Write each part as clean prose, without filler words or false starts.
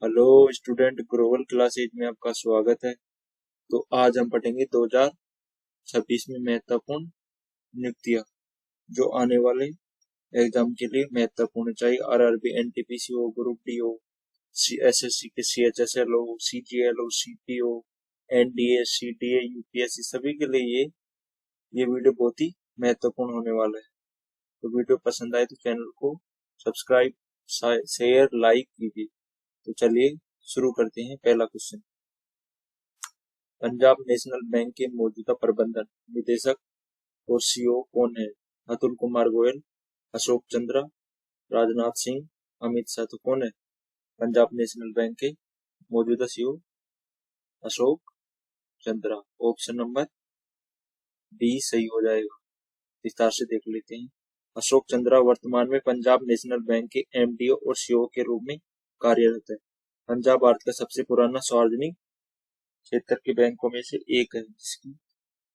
Hello student, global classes में आपका स्वागत है। तो आज हम पढ़ेंगे 2026 में महत्वपूर्ण नियुक्तियां जो आने वाले एग्जाम के लिए महत्वपूर्ण चाहिए। आरआरबी, एनटीपीसी हो, ग्रुप डी हो, एसएससी के सीएचएसएल हो, सीजीएल हो, सीपीओ, एनडीए, सीडीए, यूपीएससी, सभी के लिए ये वीडियो बहुत ही महत्वपूर्ण होने वाला है। तो वीडियो पसंद आए तो चैनल को सब्सक्राइब, शेयर, लाइक कीजिए। तो चलिए शुरू करते हैं। पहला क्वेश्चन, पंजाब नेशनल बैंक के मौजूदा प्रबंधन निदेशक और सीईओ कौन है? अतुल कुमार गोयल, अशोक चंद्रा, राजनाथ सिंह, अमित शाह। तो कौन है पंजाब नेशनल बैंक के मौजूदा CEO? Ashok Chandra. Option number B सही हो जाएगा। विस्तार से देख लेते हैं। अशोक चंद्रा वर्तमान में पंजाब नेशनल बैंक के एमडी और सीईओ के रूप में कार्यरत है। पंजाब भारत का सबसे पुराना सार्वजनिक क्षेत्र के बैंकों में से एक है, जिसकी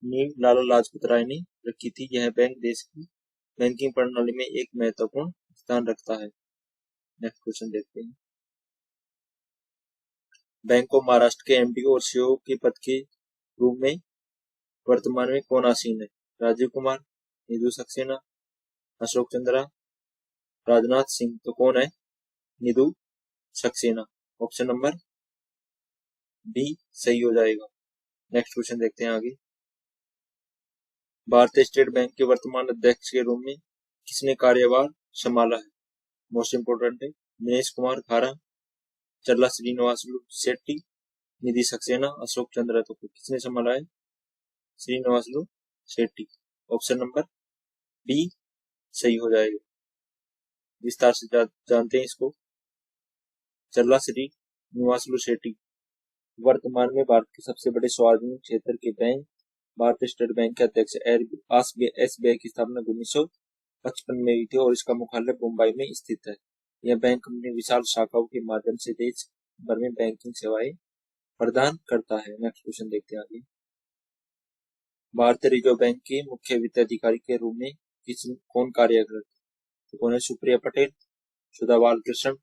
नींव लाला लाजपत राय ने रखी थी। यह बैंक देश की बैंकिंग प्रणाली में एक महत्वपूर्ण स्थान रखता है। नेक्स्ट क्वेश्चन देखते हैं। बैंक ऑफ महाराष्ट्र के एमडी और सीईओ के पद के रूप में वर्तमान में कौन आसीन है? राजीव कुमार, निधु सक्सेना, अशोक चंद्रा, राजनाथ सिंह। तो कौन है? Nidhu Saxena. Option number B सही हो जाएगा। नेक्स्ट क्वेश्चन देखते हैं आगे। भारतीय स्टेट बैंक के वर्तमान अध्यक्ष के रूप में किसने कार्यभार संभाला है? मोस्ट इंपोर्टेंट है। दिनेश कुमार खारा, चल्ला श्रीनिवासलू शेट्टी, निधि सक्सेना, अशोक चंद्रा। तो किसने संभाला है? Srinivasulu Shetty. Option number B सही हो जाएगा। विस्तार से जानते हैं इसको। चल्ला श्रीनिवासलू शेट्टी वर्तमान में भारत के सबसे बड़े सार्वजनिक क्षेत्र के बैंक भारतीय स्टेट बैंक के अध्यक्ष है। एसबीआई की स्थापना 1955 में हुई थी और इसका मुख्यालय मुंबई में स्थित है। यह बैंक अपनी विशाल शाखाओं के माध्यम से देश भर में बैंकिंग सेवाएं प्रदान करता है। नेक्स्ट क्वेश्चन देखते हैं आगे। भारतीय रिजर्व बैंक के मुख्य वित्त अधिकारी के रूप में कौन कार्यरत है? तो कौन है? सुप्रिया पटेल, सुधा बालकृष्ण,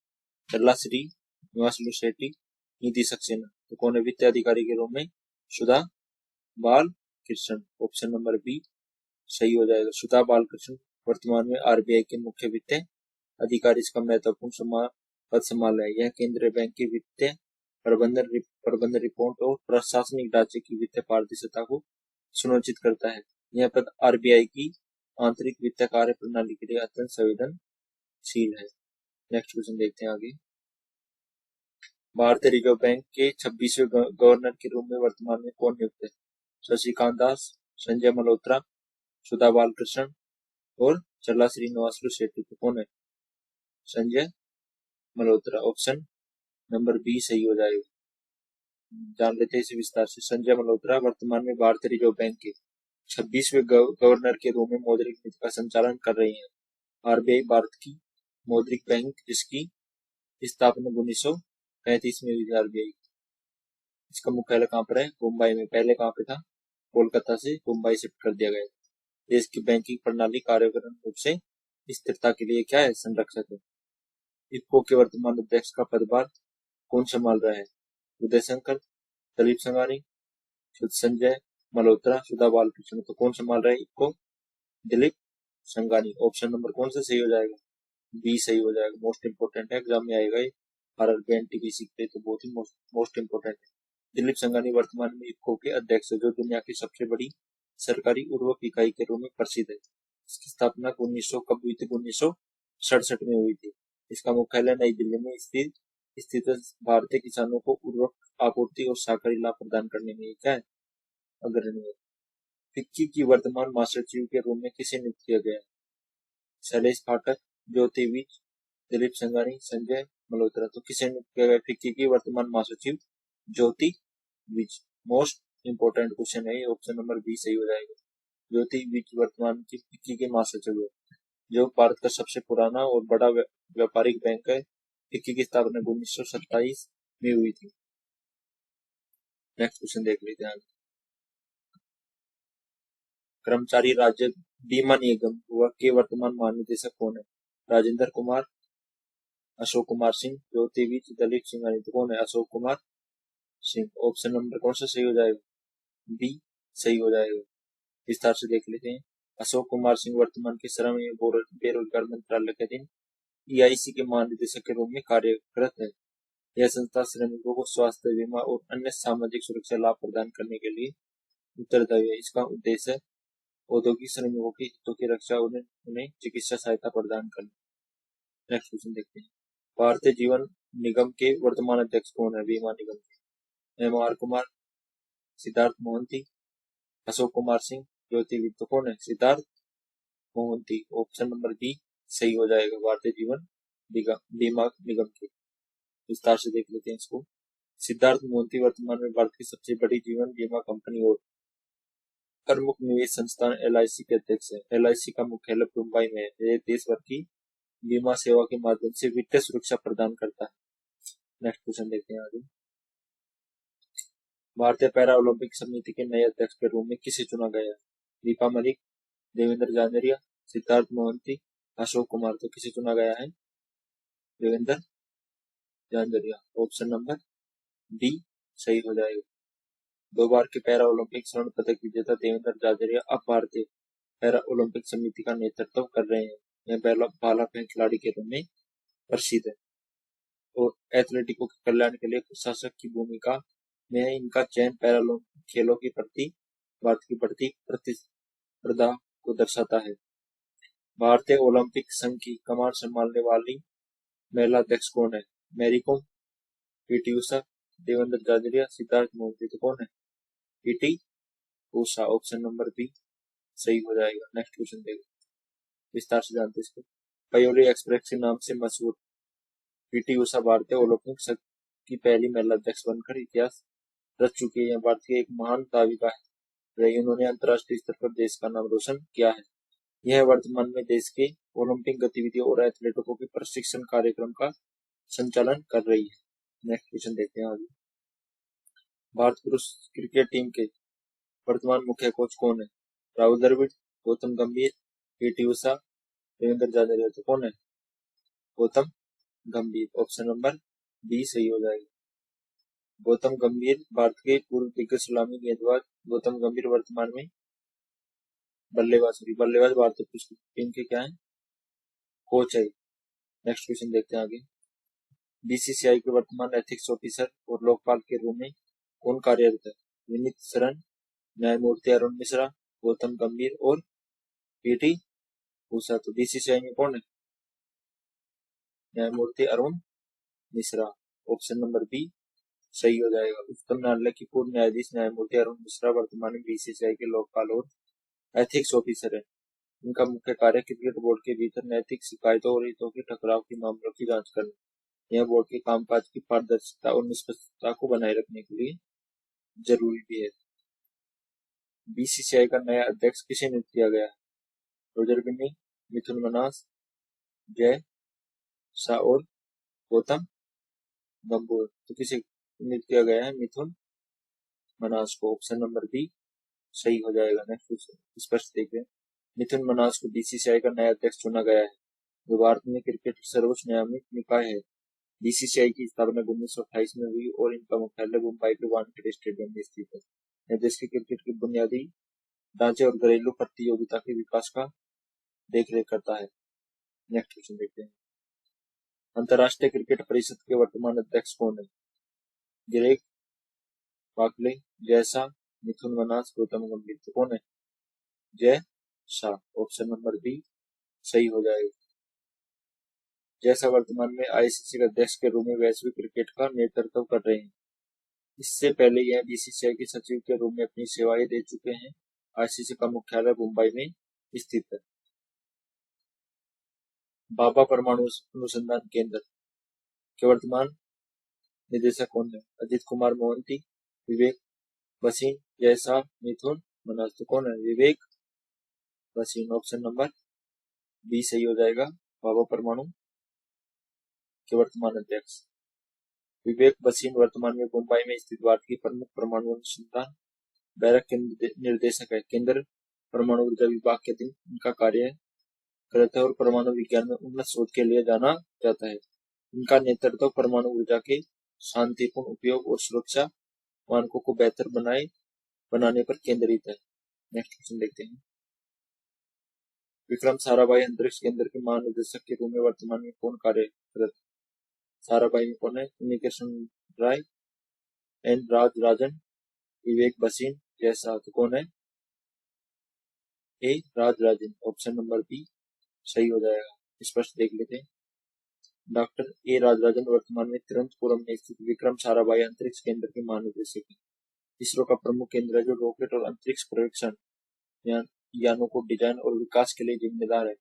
चल्ला श्रीनिवासलू शेट्टी, निधि सक्सेना। तो कौन है वित्त अधिकारी के रूप में? सुधा बालकृष्ण। ऑप्शन नंबर बी सही हो जाएगा। सुधा बालकृष्ण वर्तमान में आरबीआई के मुख्य वित्त अधिकारी इसका महत्वपूर्ण पद संभाल है। यह केंद्रीय बैंक की वित्तीय प्रबंधन रिपोर्ट और प्रशासनिक ढांचे की वित्तीय पारदर्शिता को सुनिश्चित करता है। यह पद आरबीआई की आंतरिक वित्तीय कार्य प्रणाली के लिए अत्यंत संवेदनशील है। नेक्स्ट क्वेश्चन देखते हैं आगे। भारतीय रिजर्व बैंक के 26वें गवर्नर के रूप में वर्तमान में कौन नियुक्त है? शशिकांत दास, संजय मल्होत्रा, सुधा बालकृष्ण और चल्ला श्रीनिवासलू शेट्टी। तो कौन है? Sanjay Malhotra. Option number B सही हो जाएगा। जान लेते हैं इसे विस्तार से। संजय मल्होत्रा वर्तमान में भारतीय रिजर्व बैंक के 26वें गवर्नर के रूप में मौद्रिक नीति का संचालन कर रही हैं। आरबीआई भारत की मौद्रिक बैंक जिसकी स्थापना 1935 में हुई थी। आरबीआई इसका मुख्यालय कहाँ पर है? मुंबई में। पहले कहाँ पे था? कोलकाता से मुंबई शिफ्ट कर दिया गया। देश की बैंकिंग प्रणाली कार्यक्रम रूप से स्थिरता के लिए क्या है? संरक्षक है। इफ्को के वर्तमान अध्यक्ष का पदभार कौन संभाल रहा है? उदय शंकर, दिलीप संघानी, संजय मल्होत्रा, सुधा बालकृष्ण। तो कौन संभाल रहा है इफ्को? दिलीप संघानी। ऑप्शन नंबर कौन सा सही हो जाएगा? बी सही हो जाएगा। मोस्ट इंपोर्टेंट है, एग्जाम में आएगा ये। आरआरबी एनटीपीसी के लिए तो बहुत ही मोस्ट इंपोर्टेंट है। दिलीप संघानी वर्तमान में इफ्को के अध्यक्ष है, जो दुनिया की सबसे बड़ी सरकारी उर्वरक इकाई के रूप में प्रसिद्ध है। इसकी स्थापना 1900 कब हुई थी? 1967 में हुई थी। इसका मुख्यालय नई दिल्ली में स्थित भारतीय किसानों को उर्वरक आपूर्ति और सहकारी लाभ प्रदान करने में क्या है? अग्रणी है। फिक्की की वर्तमान महासचिव के रूप में किसे नियुक्त किया गया है? शैलेश फाटक, ज्योति विज, दिलीप संघानी, संजय मल्होत्रा। तो किसे नियुक्त किया गया? फिक्की की वर्तमान महासचिव ज्योति विज। मोस्ट इंपोर्टेंट क्वेश्चन है ये। ऑप्शन नंबर बी सही हो जाएगा। ज्योति विज वर्तमान की फिक्की के महासचिव है, जो भारत का सबसे पुराना और बड़ा व्यापारिक बैंक है। फिक्की की स्थापना 1927 में हुई थी। नेक्स्ट क्वेश्चन देख लेते हैं। कर्मचारी राज्य बीमा निगम के वर्तमान महानिदेशक कौन है? राजेंद्र कुमार, अशोक कुमार सिंह, ज्योतिर्विद दलीप सिंघानिया। तो कौन है? अशोक कुमार सिंह। ऑप्शन नंबर कौन सा सही हो जाएगा? बी सही हो जाएगा। विस्तार से देख लेते हैं। अशोक कुमार सिंह वर्तमान के श्रम एवं बेरोजगार मंत्रालय के अधीन EIC के महानिदेशक के रूप में कार्यरत है। यह संस्था श्रमिकों को स्वास्थ्य बीमा और अन्य सामाजिक सुरक्षा लाभ प्रदान करने के लिए उत्तरदायी है। इसका उद्देश्य औद्योगिक श्रमिकों की हितों की रक्षा और उन्हें चिकित्सा सहायता प्रदान करना। नेक्स्ट क्वेश्चन देखते हैं। भारतीय जीवन निगम के वर्तमान अध्यक्ष कौन है? बीमा निगम के MR कुमार, सिद्धार्थ मोहंती, अशोक कुमार सिंह, ज्योतिर्विद। तो कौन है? Siddharth Mohanty. Option number B सही हो जाएगा। भारतीय जीवन बीमा निगम के। विस्तार से देख लेते हैं इसको। सिद्धार्थ मोहंती वर्तमान में भारत की सबसे बड़ी जीवन बीमा कंपनी और प्रमुख निवेश संस्थान LIC के अध्यक्ष है। LIC का मुख्यालय मुंबई में है। यह देश भर की बीमा सेवा के माध्यम से वित्तीय सुरक्षा प्रदान करता है। नेक्स्ट क्वेश्चन देखते हैं आगे। भारतीय पैरा ओलंपिक समिति के नए अध्यक्ष के रूप में किसे चुना गया है? दीपा मलिक, देवेंद्र झाझरिया, सिद्धार्थ मोहंती, अशोक कुमार। तो किसे चुना गया है? Devendra Jhajharia. Option number D सही हो जाएगा। 2 बार के पैरा ओलंपिक स्वर्ण पदक विजेता देवेंद्र झाझरिया अब भारतीय पैरा ओलंपिक समिति का नेतृत्व कर रहे हैं। यह भाला फेंक खिलाड़ी के रूप में प्रसिद्ध है और एथलेटिकों के कल्याण के लिए प्रशासक की भूमिका में इनका चयन पैरालंपिक खेलों की प्रति भारत की बढ़ती प्रतिस्पर्धा को दर्शाता है। भारतीय ओलंपिक संघ की कमान संभालने वाली महिला अध्यक्ष कौन है? Mary com, PT Usha, Devendra Jhajharia, Siddharth Mohanty. तो कौन है? PT Usha. Option number B सही हो जाएगा। नेक्स्ट क्वेश्चन देखो, विस्तार से जानते इसको। पयोली एक्सप्रेस के नाम से मशहूर PT उषा भारतीय ओलंपिक संघ की पहली महिला अध्यक्ष बनकर इतिहास रच चुकी है। भारत की एक महान दाविका है। उन्होंने अंतर्राष्ट्रीय स्तर पर देश का नाम रोशन किया है। यह वर्तमान में देश के ओलंपिक गतिविधियों और एथलीटों के प्रशिक्षण कार्यक्रम का संचालन कर रही है। नेक्स्ट क्वेश्चन देखते हैं आगे। भारत पुरुष क्रिकेट टीम के वर्तमान मुख्य कोच कौन है? राहुल द्रविड़, गौतम गंभीर, PT उषा, देवेंद्र झाझरिया। तो कौन है? गौतम गंभीर। ऑप्शन नंबर बी सही हो जाएगा। गौतम गंभीर भारत के पूर्व दिग्गज सलामी गेंदबाज गौतम गंभीर वर्तमान में बल्लेबाज भारतीय पुरुष टीम के क्या है? कोच है। नेक्स्ट क्वेश्चन देखते हैं आगे। BCCI के वर्तमान एथिक्स ऑफिसर और लोकपाल के रूप में कौन कार्यरत है? विनीत शरण, न्यायमूर्ति अरुण मिश्रा, गौतम गंभीर और PT उषा। तो BCCI में कौन है? न्यायमूर्ति Arun Mishra. Option number B सही हो जाएगा। उच्चतम न्यायालय की पूर्व न्यायाधीश न्यायमूर्ति अरुण मिश्रा वर्तमान में BCCI के लोकपाल और एथिक्स ऑफिसर है। इनका मुख्य कार्य क्रिकेट बोर्ड के भीतर नैतिक शिकायतों और हितों के टकराव के मामलों की जांच करना। यह बोर्ड के कामकाज की पारदर्शिता और निष्पक्षता को बनाए रखने के लिए जरूरी भी है। BCCI का नया अध्यक्ष किसे नियुक्त किया गया है? रोजर बिन्नी, मिथुन मनास, जय शाह और गौतम गंभीर। तो किसे नियुक्त किया गया है? मिथुन मनास को। ऑप्शन नंबर बी सही हो जाएगा। नेक्स्ट स्पष्ट देखिए। मिथुन मनास को BCCI का नया अध्यक्ष चुना गया है, जो भारत में क्रिकेट सर्वोच्च न्यायिक निकाय है। BCCI की स्थापना 1928 में हुई और इनका मुख्यालय मुंबई के वानखेड़े स्टेडियम में स्थित है। यह देश के क्रिकेट की बुनियादी ढांचे और घरेलू प्रतियोगिता के विकास का देखरेख करता है। नेक्स्ट क्वेश्चन देखते हैं। अंतर्राष्ट्रीय क्रिकेट परिषद के वर्तमान अध्यक्ष कौन है? ग्रेग बार्कले, जय शाह, मिथुन मनास, गौतम गंभीर। तो कौन है? Jay Shah. Option number B सही हो जाएगा। जैसा वर्तमान में ICC के अध्यक्ष के रूप में वैश्विक क्रिकेट का नेतृत्व कर रहे हैं। इससे पहले यह BCCI के सचिव के रूप में अपनी सेवाएं दे चुके हैं। ICC का मुख्यालय मुंबई में स्थित है। भाभा परमाणु अनुसंधान केंद्र के वर्तमान निदेशक कौन है? अजित कुमार मोहंती, विवेक भसीन, जय शाह, मिथुन मनास। तो कौन है? विवेक भसीन। ऑप्शन नंबर बी सही हो जाएगा। भाभा परमाणु के वर्तमान अध्यक्ष विवेक भसीन वर्तमान में मुंबई में स्थित भारत की प्रमुख परमाणु अनुसंधान बैरक के निर्देशक है। केंद्र परमाणु ऊर्जा विभाग के अधीन इनका कार्य करता है और परमाणु विज्ञान में उन्नत शोध के लिए जाना जाता है। इनका नेतृत्व परमाणु ऊर्जा के शांतिपूर्ण उपयोग और सुरक्षा मानकों को बेहतर बनाने पर केंद्रित है। नेक्स्ट क्वेश्चन देखते हैं। विक्रम साराभाई अंतरिक्ष केंद्र के महानिदेशक के रूप में वर्तमान में कौन कार्यरत? साराभाई में कौन है? उन्नीकृष्ण राय, एन राजराजन, विवेक बसीन, जैसा। तो कौन है? ए राजराजन। ऑप्शन नंबर बी सही हो जाएगा। स्पष्ट देख लेते हैं। डॉक्टर ए राजराजन वर्तमान में तिरुवनंतपुरम में स्थित विक्रम साराभाई अंतरिक्ष केंद्र के महानिदेशक है। इसरो का प्रमुख केंद्र है जो रॉकेट और अंतरिक्ष परीक्षण यानों को डिजाइन और विकास के लिए जिम्मेदार है।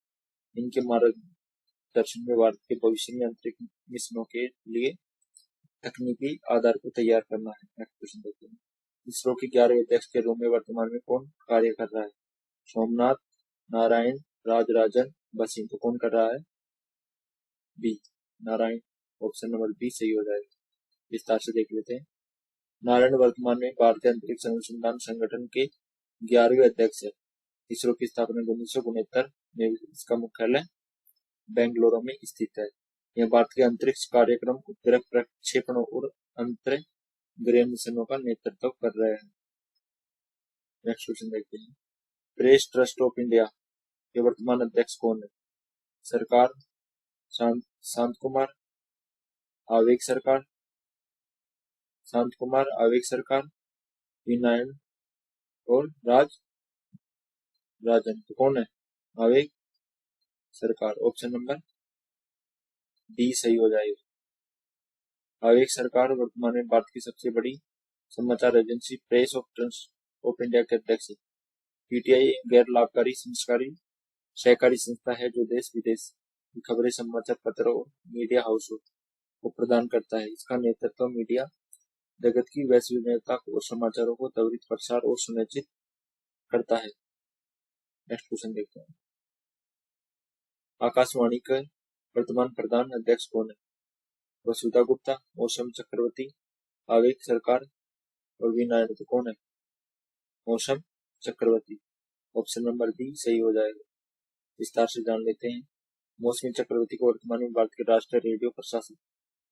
इनके मार्गदर्शन में भारत के भविष्य में अंतरिक्ष मिशनों के लिए तकनीकी आधार को तैयार करना है। नेक्स्ट क्वेश्चन देखते हैं। इसरो के 11वें अध्यक्ष के रूप में वर्तमान में कौन कार्य कर रहा है? सोमनाथ, नारायण, राजराजन, बसीन। तो कौन कर रहा है? B Narayan. Option number B सही हो जाएगा। विस्तार से देख लेते हैं। नारायण वर्तमान में भारतीय अंतरिक्ष अनुसंधान संगठन के 11वें अध्यक्ष है। इसरो की स्थापना 1969 में इसका मुख्यालय बेंगलुरु में स्थित है। यह भारत के अंतरिक्ष कार्यक्रम, उपग्रह प्रक्षेपणों और अंतरिक्ष मिशनों का नेतृत्व कर रहे हैं। नेक्स्ट क्वेश्चन देखते हैं। प्रेस ट्रस्ट ऑफ इंडिया के वर्तमान अध्यक्ष कौन है? सरकार, शांत कुमार, आवेग सरकार, शांत कुमार, आवेग सरकार, विनायन और राजन। तो कौन है? आवेग सरकार। ऑप्शन नंबर डी सही हो जाएगा। आवेग सरकार वर्तमान में भारत की सबसे बड़ी समाचार agency press of trust of India के अध्यक्ष है। पीटीआई गैर लाभकारी सहकारी संस्था है जो देश विदेश की खबरें समाचार पत्रों और मीडिया हाउसों को प्रदान करता है। इसका नेतृत्व मीडिया जगत की वैश्विकता और समाचारों को त्वरित प्रसार और सुनिश्चित करता है। नेक्स्ट क्वेश्चन देखते हैं। आकाशवाणी के वर्तमान प्रधान अध्यक्ष कौन है? वसुधा गुप्ता, मौसम चक्रवर्ती, आवेग सरकार और वी नायडू। तो कौन है? मौसम चक्रवर्ती। ऑप्शन नंबर डी सही हो जाएगा। विस्तार से जान लेते हैं। मौसमी चक्रवर्ती को वर्तमान में भारत के राष्ट्रीय रेडियो प्रशासन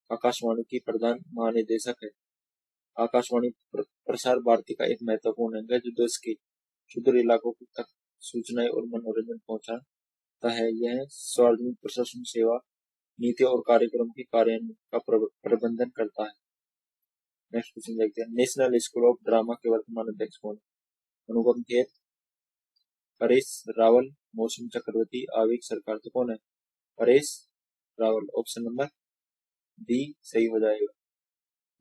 आकाशवाणी की प्रधान महानिदेशक है। आकाशवाणी प्रसार भारती का एक महत्वपूर्ण अंग है जो देश के सुदूर इलाकों तक सूचनाएं और मनोरंजन पहुंचाता है। यह सार्वजनिक प्रशासन सेवा, नीति और कार्यक्रम के कार्यान्वयन का प्रबंधन करता है। नेक्स्ट क्वेश्चन देखते हैं। नेशनल स्कूल ऑफ ड्रामा के वर्तमान अध्यक्ष कौन है? अनुपम खेर, परेश रावल, मौसम चक्रवर्ती, आवेग सरकार। तो कौन है? Paresh Rawal. Option number D सही हो जाएगा।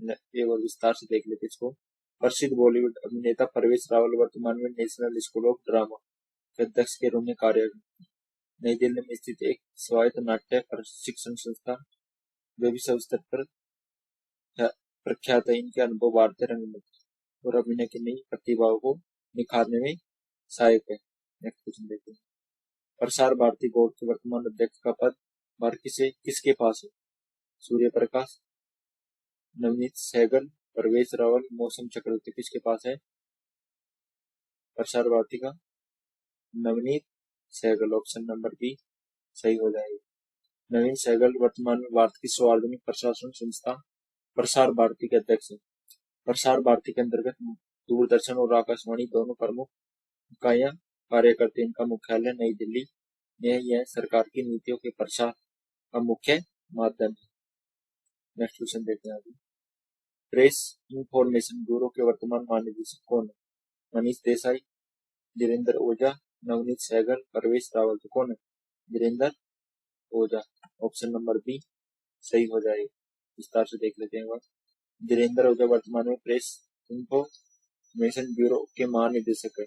एक बार विस्तार से देख लेते इसको। प्रसिद्ध बॉलीवुड अभिनेता परवेश रावल वर्तमान में नेशनल स्कूल ऑफ ड्रामा के अध्यक्ष के रूप में कार्यरत। नई दिल्ली में स्थित एक स्वायत्त नाट्य प्रशिक्षण संस्थान जो विश्व स्तर पर प्रख्यात है। इनके अनुभव भारतीय रंगमंच और अभिनय की नई प्रतिभाओं को निखारने में सहायक है। नेक्स्ट क्वेश्चन देखते हैं। प्रसार भारती बोर्ड के वर्तमान अध्यक्ष का पद भारत किसके पास है? सूर्य प्रकाश, नवनीत सहगल, परवेश रावल, मौसम चक्रवर्ती। किसके पास है प्रसार भारती का? Navneet Sehgal. Option number B सही हो जाएगा। नवीन सहगल वर्तमान में भारत की सार्वजनिक प्रशासन संस्था प्रसार भारती के अध्यक्ष है। प्रसार भारती के अंतर्गत दूरदर्शन और आकाशवाणी दोनों प्रमुख इकाइयां कार्य करती हैं। इनका मुख्यालय नई दिल्ली में। यह सरकार की नीतियों के प्रसार का मुख्य माध्यम है। नेक्स्ट क्वेश्चन देखते हैं आगे। प्रेस इंफॉर्मेशन ब्यूरो के वर्तमान महानिदेशक कौन है? मनीष देसाई, धीरेन्द्र ओझा, नवनीत सहगल, परवेश रावल। तो कौन है? Dhirendra Ojha. Option number B सही हो जाएगा। विस्तार से देख लेते हैं। धीरेन्द्र ओझा वर्तमान में प्रेस इंफॉर्मेशन ब्यूरो के महानिदेशक है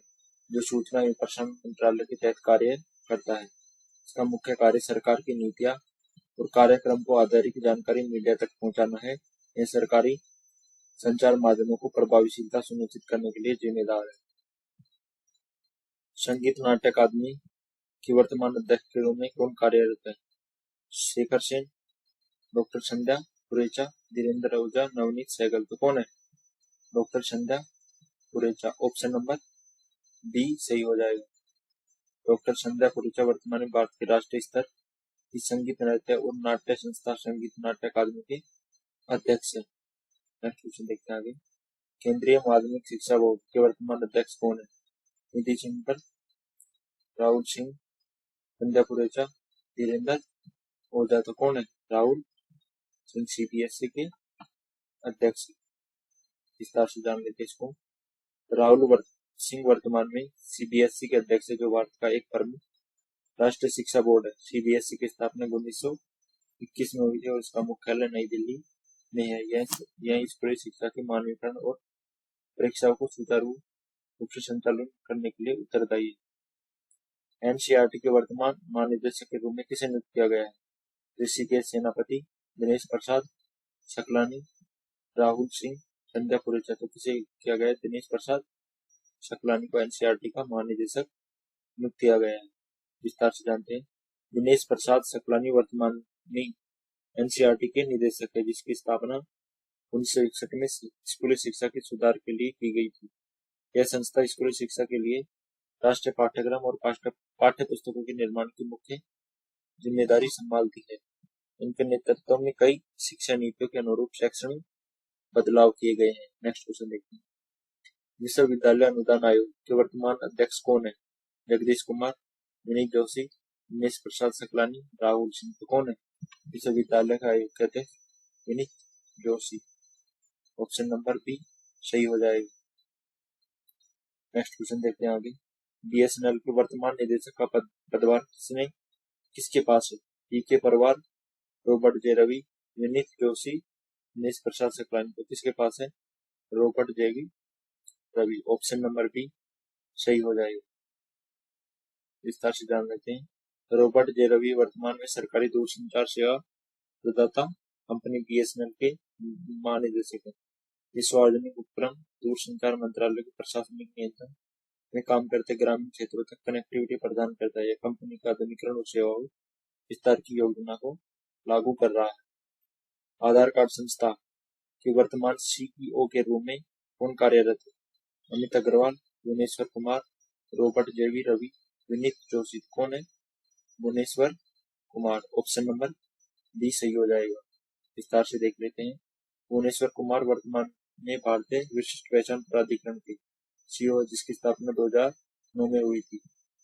जो सूचना एवं प्रसारण मंत्रालय के तहत कार्य करता है। इसका मुख्य कार्य सरकार की नीतियां और कार्यक्रम को आधारित जानकारी मीडिया तक पहुंचाना है। यह सरकारी संचार माध्यमों को प्रभावशीलता सुनिश्चित करने के लिए जिम्मेदार है। संगीत नाट्य अकादमी की वर्तमान अध्यक्ष के रूप में कौन कार्यरत है? शेखर सेन, डॉक्टर संध्या पुरेचा, धीरेन्द्र ओझा, नवनीत सहगल। तो कौन है? Doctor Sandhya Purecha. Option number B सही हो जाएगा। डॉक्टर संध्या पुरेचा वर्तमान में भारत के राष्ट्रीय स्तर की संगीत नृत्य और नाट्य संस्था संगीत नाट्य अकादमी के अध्यक्ष है। नेक्स्ट क्वेश्चन देखते हैं आगे। केंद्रीय माध्यमिक शिक्षा बोर्ड के वर्तमान अध्यक्ष कौन है? निधि चिंतन, राहुल सिंह, संध्या पुरेचा, धीरेन्द्र ओझा। तो कौन है? राहुल सिंह सीबीएसई के अध्यक्ष। विस्तार से जान लेते इसको। राहुल सिंह वर्तमान में सीबीएसई के अध्यक्ष है, जो भारत का एक प्रमुख राष्ट्रीय शिक्षा बोर्ड है। सीबीएसई की स्थापना 1921 में हुई थी और इसका मुख्यालय नई दिल्ली में है। यह स्कूली शिक्षा के मानकीकरण और परीक्षाओं को सुचारू रूप से संचालन करने के लिए उत्तरदायी है। एनसीईआरटी के वर्तमान महानिदेशक के रूप में किसे नियुक्त किया गया है? ऋषिकेश सेनापति, दिनेश प्रसाद सकलानी, राहुल सिंह, संध्या पुरेचा। तो किसे किया गया है? दिनेश प्रसाद सकलानी को एनसीईआरटी का महानिदेशक नियुक्त किया गया है। विस्तार से जानते हैं। दिनेश प्रसाद सकलानी वर्तमान में एनसीईआरटी के निदेशक है, जिसकी स्थापना 1961 में स्कूली शिक्षा के सुधार के लिए की गई थी। यह संस्था स्कूली शिक्षा के लिए राष्ट्रीय पाठ्यक्रम और पाठ्य पुस्तकों के निर्माण की मुख्य जिम्मेदारी संभालती है। इनके नेतृत्व में कई शिक्षा नीतियों के अनुरूप शैक्षणिक बदलाव किए गए हैं। नेक्स्ट क्वेश्चन देखते हैं। विश्वविद्यालय अनुदान आयोग के वर्तमान अध्यक्ष कौन है? जगदीश कुमार, विनीत जोशी, दिनेश प्रसाद सकलानी, राहुल सिंह। तो कौन है विश्वविद्यालय का आयोग के अध्यक्ष? Vineet Joshi. Option number B सही हो जाएगा। नेक्स्ट क्वेश्चन देखते हैं आगे। बीएसएनएल के वर्तमान निदेशक का पदभार किसके पास है? PK Parwar, Robert J Ravi, Vineet Joshi, Dinesh Prasad Saklani. तो किसके पास है? Robert J Ravi. Option number B सही हो जाएगा। विस्तार से जान लेते हैं। रॉबर्ट जे रवि वर्तमान में सरकारी दूरसंचार सेवा प्रदाता कंपनी बीएसएनएल के महानिदेशक है। ये सार्वजनिक उपक्रम दूरसंचार मंत्रालय के प्रशासनिक नियंत्रण में काम करते ग्रामीण क्षेत्रों तक कनेक्टिविटी प्रदान करता है। यह कंपनी का आधुनिकीकरण और सेवाओं विस्तार की योजना को लागू कर रहा है। आधार कार्ड संस्था के वर्तमान सीईओ के रूप में कौन कार्यरत है? Amit Agarwal, Bhuvaneshwar Kumar, Robert JV Ravi, Vineet Joshi. कौन है? Bhuvaneshwar Kumar. Option number B सही हो जाएगा। विस्तार से देख लेते हैं। भुवनेश्वर कुमार वर्तमान में भारतीय विशिष्ट पहचान प्राधिकरण के सीईओ, जिसकी स्थापना 2009 में हुई थी।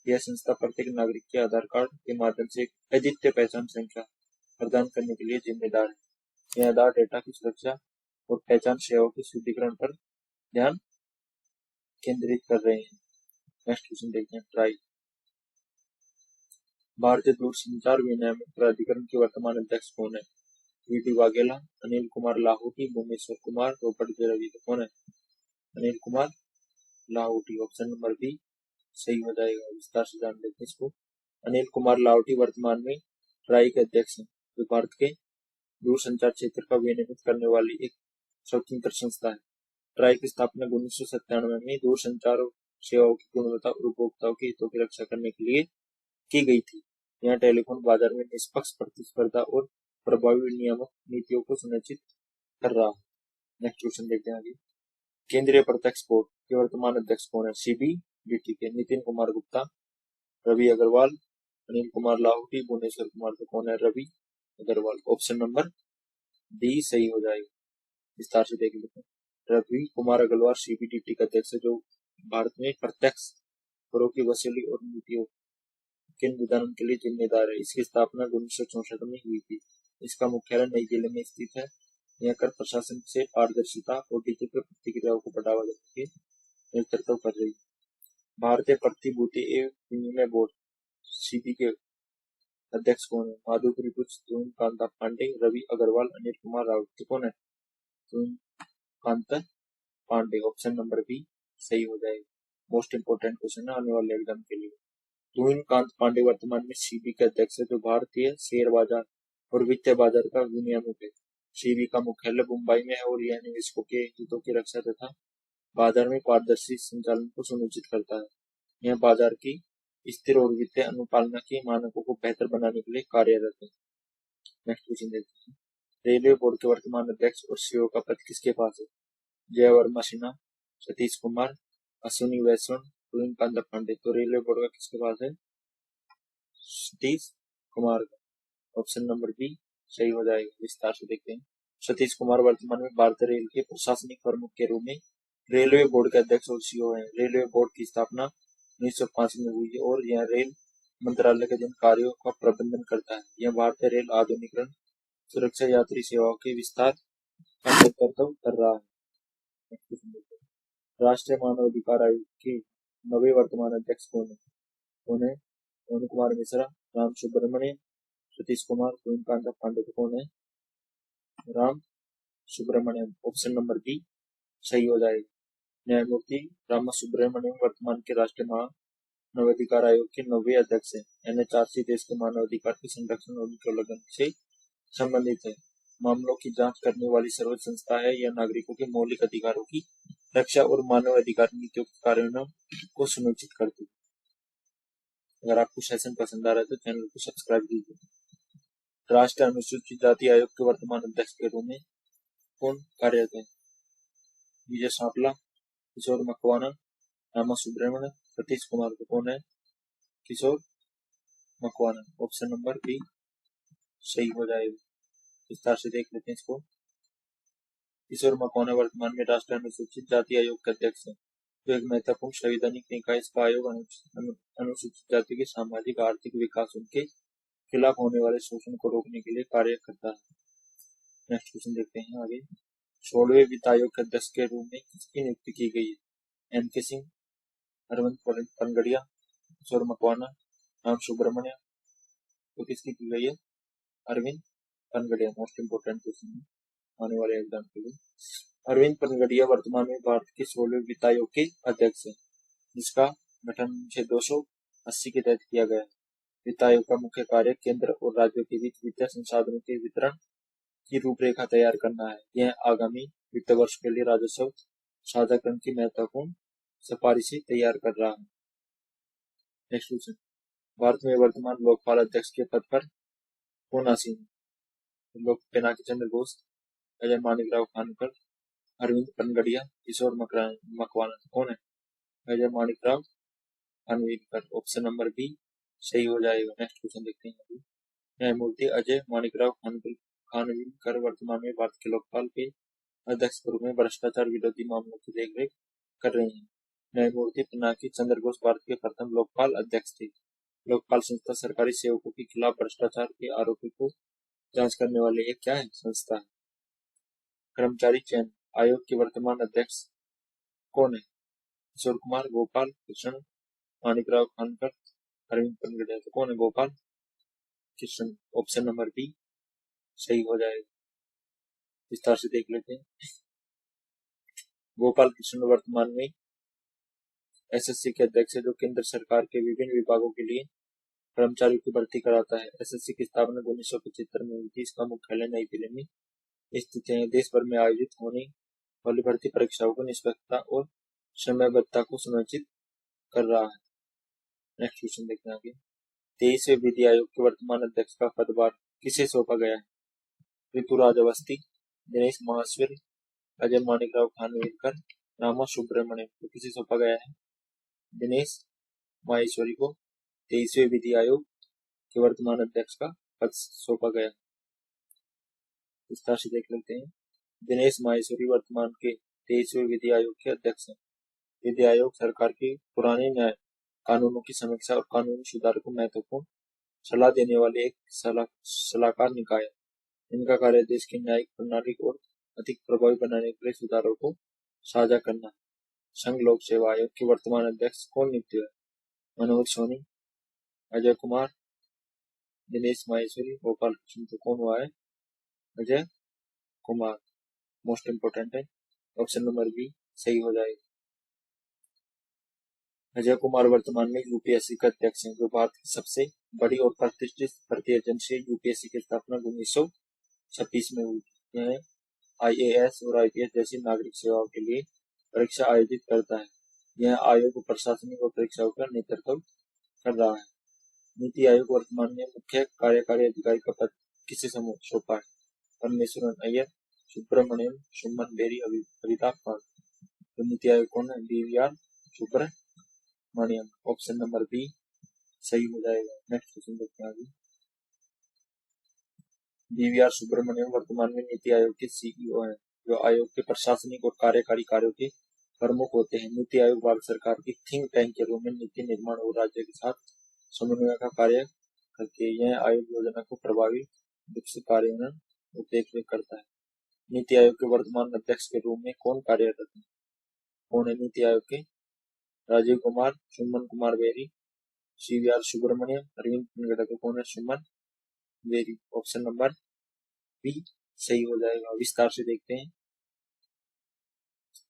यह संस्था प्रत्येक नागरिक के आधार कार्ड के माध्यम से एक अद्वितीय पहचान संख्या प्रदान करने के लिए जिम्मेदार है। यह आधार डेटा की सुरक्षा और पहचान सेवाओं के शुद्धिकरण पर ध्यान केंद्रित कर रहे हैं। नेक्स्ट क्वेश्चन देखते हैं। ट्राई भारतीय दूरसंचार विनियामक प्राधिकरण के वर्तमान अध्यक्ष कौन है? VT Vaghela, Anil Kumar Lahoti, Bhuvaneshwar Kumar, Robert J Ravi. तो कौन है? Anil Kumar Lahoti. Option number B सही हो जाएगा। विस्तार से जान लेते हैं इसको। अनिल कुमार लाहौटी वर्तमान में ट्राई के अध्यक्ष हैं, जो भारत के दूरसंचार क्षेत्र का विनियमित करने वाली एक स्वतंत्र संस्था है। ट्राई की स्थापना 1997 में दूरसंचार सेवाओं की गुणवत्ता और उपभोक्ताओं के हितों की रक्षा करने के लिए की गई थी। यह टेलीफोन बाजार में निष्पक्ष प्रतिस्पर्धा और प्रभावी नियामक नीतियों को सुनिश्चित कर रहा है। नेक्स्ट क्वेश्चन देखते हैं आगे। केंद्रीय प्रत्यक्ष बोर्ड के वर्तमान अध्यक्ष कौन है? सीबीडीटी के नितिन कुमार गुप्ता, रवि अग्रवाल, अनिल कुमार लाहौटी, भुवनेश्वर कुमार। तो कौन है? Ravi Agarwal. Option number D सही हो जाएगा। विस्तार से देख लेते हैं। रवि कुमार अग्रवाल सीबीडीटी का अध्यक्ष है, जो भारत में प्रत्यक्ष करों की वसूली और नीतियों के निदान के लिए जिम्मेदार है। इसकी स्थापना 1964 में हुई थी। इसका मुख्यालय नई दिल्ली में स्थित है। यह कर प्रशासन से पारदर्शिता और डिजिटल प्रतिक्रियाओं को बढ़ावा देने के नेतृत्व कर रही है। भारतीय प्रतिभूति एवं विनिमय बोर्ड सीबी के अध्यक्ष कौन है? माधुरी पुष्प, तुहिन कांता पांडे, रवि अग्रवाल, अनिल कुमार राउत। कौन है? Tuhin Kanta Pandey. Option number B सही हो जाएगा। मोस्ट इंपोर्टेंट क्वेश्चन है आने वाले एग्जाम के लिए। तुहिन कांत पांडे वर्तमान में सीबी के अध्यक्ष है, जो भारतीय शेयर बाजार और वित्तीय बाजार का विनियामक है। सीबी का मुख्यालय मुंबई में है और यह निवेशकों के हितों की रक्षा तथा बाजार में पारदर्शी संचालन को सुनिश्चित करता है। यह बाजार की स्थिर और वित्तीय अनुपालना के मानकों को बेहतर बनाने के लिए कार्यरत है। नेक्स्ट क्वेश्चन देखते हैं। रेलवे बोर्ड के वर्तमान अध्यक्ष और सीईओ का पद किसके पास है? जय वर्मा सिन्हा, सतीश कुमार, अश्विनी वैष्णव, तुहिन कांता पांडे। तो रेलवे बोर्ड का किसके पास है? सतीश कुमार का। ऑप्शन नंबर बी सही हो जाएगा। विस्तार से देखते हैं। सतीश कुमार वर्तमान में भारतीय रेल के प्रशासनिक प्रमुख के रूप में रेलवे बोर्ड के अध्यक्ष और सीईओ हैं। रेलवे बोर्ड की स्थापना 1905 में हुई है और यह रेल मंत्रालय के जिन कार्यों का प्रबंधन करता है। यह भारतीय रेल आधुनिकीकरण, सुरक्षा, यात्री सेवाओं के विस्तार का नेतृत्व कर रहा है। राष्ट्रीय मानवाधिकार आयोग के नवे वर्तमान अध्यक्ष कौन है? पवन कुमार मिश्रा, राम सुब्रमण्यम, सतीश कुमार, गोविंद कांता पांडे। कौन है? Ram Subramaniam. Option number B सही हो जाएगा। न्यायमूर्ति राम सुब्रमण्यम वर्तमान के राष्ट्रीय मानवाधिकार आयोग के नवे अध्यक्ष हैं। NHRC देश के मानवाधिकार के संरक्षण और उनके उल्लंघन से संबंधित है। मामलों की जांच करने वाली सर्वोच्च संस्था है। यह नागरिकों के मौलिक अधिकारों की रक्षा और मानव अधिकार नीतियों के कार्यान्वयन को सुनिश्चित करती है। अगर आपको सेशन पसंद आ रहा है तो चैनल को सब्सक्राइब कीजिए। राष्ट्रीय अनुसूचित जाति आयोग के वर्तमान अध्यक्ष के रूप में कौन कार्यरत है? विजय सांपला, किशोर मकवाना, रामा सुब्रमण्यम, सतीश कुमार। को कौन है? किशोर मकवाना। ऑप्शन नंबर बी सही हो जाएगा। विस्तार से देख लेते हैं इसको। किशोर मकवाना वर्तमान में राष्ट्रीय अनुसूचित जाति आयोग के अध्यक्ष है, जो एक महत्वपूर्ण संवैधानिक निकाय। इसका आयोग अनुसूचित जाति के सामाजिक आर्थिक विकास, उनके खिलाफ होने वाले शोषण को रोकने के लिए कार्य करता है। नेक्स्ट क्वेश्चन देखते हैं आगे। 16वें वित्त आयोग के अध्यक्ष के रूप में किसकी नियुक्ति की गई है? NK सिंह, अरविंद पनगड़िया, किशोर मकवाना, राम सुब्रमण्यम। तो किसकी की गई है? Arvind Panagariya. Most important question है आने वाले एग्जाम के लिए। अरविंद पनगड़िया वर्तमान में भारत के 16वें वित्त आयोग के अध्यक्ष है, जिसका गठन अनुच्छेद 280 के तहत किया गया है। वित्त आयोग का मुख्य कार्य केंद्र और राज्यों के बीच वित्तीय संसाधनों के वितरण की रूपरेखा तैयार करना है। यह आगामी वित्त वर्ष के लिए राजस्व साझाकरण की महत्वपूर्ण सिफारिशें तैयार कर रहा है। Next question. भारत में वर्तमान लोकपाल अध्यक्ष के पद पर कौन आसीन है? पिनाकी चंद्र घोष, अजय माणिकराव खानकर, अरविंद पनगड़िया, किशोर मकवाना। कौन है? Ajay Manikrao Khanwilkar. Option number B सही हो जाएगा। नेक्स्ट क्वेश्चन देखते हैं। न्यायमूर्ति अजय माणिकराव खानविलकर वर्तमान में भारत के लोकपाल के अध्यक्ष के रूप में भ्रष्टाचार विरोधी मामलों की देखरेख कर रहे हैं। न्यायमूर्ति पिनाकी चंद्र घोष भारत के प्रथम लोकपाल अध्यक्ष थे। लोकपाल संस्था सरकारी सेवकों के खिलाफ भ्रष्टाचार के आरोपों को जांच करने वाली एक क्या है? संस्था है। कर्मचारी चयन आयोग के वर्तमान अध्यक्ष कौन है? किशोर कुमार, गोपाल कृष्ण, माणिकराव खानकर, अरविंद पनगड़िया। तो कौन है? Gopal Krishna. Option number B सही हो जाएगा। विस्तार से देख लेते हैं। गोपाल कृष्ण वर्तमान में SSC के अध्यक्ष है, जो केंद्र सरकार के विभिन्न विभागों के लिए कर्मचारियों की भर्ती कराता है। SSC की स्थापना 1975 में हुई थी। इसका मुख्यालय नई दिल्ली में स्थित है। देश भर में आयोजित होने वाली भर्ती परीक्षाओं को निष्पक्षता और समयबद्धता को सुनिश्चित कर रहा है। नेक्स्ट क्वेश्चन देखते हैं आगे। 23वें विधि आयोग के वर्तमान अध्यक्ष का पदभार किसे सौंपा गया है? ऋतुराज अवस्थी, दिनेश माहेश्वरी, अजय माणिकराव खानविलकर, रामा सुब्रमण्यम। को किसे सौंपा गया है? दिनेश माहेश्वरी को 23वें विधि आयोग के वर्तमान अध्यक्ष का पद सौंपा गया। विस्तार से देख लेते हैं। दिनेश माहेश्वरी वर्तमान के 23वें विधि आयोग के अध्यक्ष हैं। विधि आयोग सरकार के पुराने न्याय कानूनों की समीक्षा और कानूनी सुधार को महत्वपूर्ण सलाह देने वाले एक सलाहकार निकाय है। इनका कार्य देश की न्यायिक प्रणाली को अधिक प्रभावी बनाने के लिए सुधारों को साझा करना है। संघ लोक सेवा आयोग के वर्तमान अध्यक्ष कौन नियुक्त हुए? मनोज सोनी, अजय कुमार, दिनेश माहेश्वरी, गोपाल कृष्ण। तो कौन हुआ है? अजय कुमार। मोस्ट इंपोर्टेंट है। ऑप्शन नंबर बी सही हो जाएगा। अजय कुमार वर्तमान में UPSC के अध्यक्ष हैं, जो भारत की सबसे बड़ी और प्रतिष्ठित भर्ती एजेंसी है। UPSC की स्थापना 1926 में हुई थी। यह IAS और IPS जैसी नागरिक सेवाओं के लिए परीक्षा आयोजित करता है। यह आयोग प्रशासनिक और परीक्षाओं का नेतृत्व कर रहा है। नीति आयोग वर्तमान में मुख्य कार्यकारी अधिकारी का पद किसे सौंपा है? परमेश्वरन अय्यर, सुब्रमण्यम, सुमन बेरी, अमिताभ कांत। तो नीति आयोग कौन है? BVR Subramaniam. Option number B सही हो जाएगा। नेक्स्ट क्वेश्चन देखते हैं आगे। DVR सुब्रमण्यम वर्तमान में नीति आयोग के CEO हैं, जो आयोग के प्रशासनिक और कार्यकारी कार्यों के प्रमुख होते हैं। नीति आयोग भारत सरकार की थिंक टैंक के रूप में नीति निर्माण और राज्य के साथ समन्वय का कार्य करती है। यह आयोग योजना को प्रभावी विकसित कार्यान्वयन और देखरेख करता है। नीति आयोग के वर्तमान अध्यक्ष के रूप में कौन कार्यरत है? कौन है नीति आयोग के? Rajiv Kumar, Suman Kumar berry, CVR Subramaniam, Arvind पिंगड़ा। कौन है? सुमन बेरी। ऑप्शन नंबर बी सही हो जाएगा। विस्तार से देखते हैं।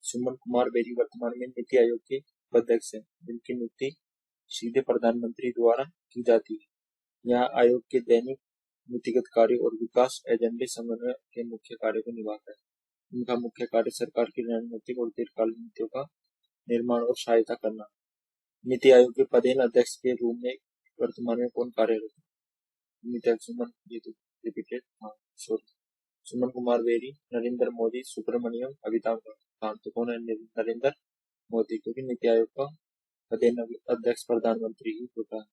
सुमन कुमार बेरी वर्तमान में नीति आयोग के उपाध्यक्ष हैं, जिनकी नियुक्ति सीधे प्रधानमंत्री द्वारा की जाती है। यह आयोग के दैनिक नीतिगत कार्य और विकास एजेंडे समन्वय के मुख्य कार्य को निभाता है। इनका मुख्य कार्य सरकार की रणनीतिक और दीर्घकालीन नीतियों का निर्माण और सहायता करना। नीति आयोग के पदेन अध्यक्ष के रूप में वर्तमान में कौन कार्यरत है? नीति आयोग सुमन, ये तो रिपीटेड, हाँ सॉरी, सुमन कुमार बेरी, नरेंद्र मोदी, सुब्रमण्यम, अमिताभ कांत। तो कौन है? नरेंद्र मोदी, क्योंकि नीति आयोग का पदेन अध्यक्ष प्रधानमंत्री ही होता है।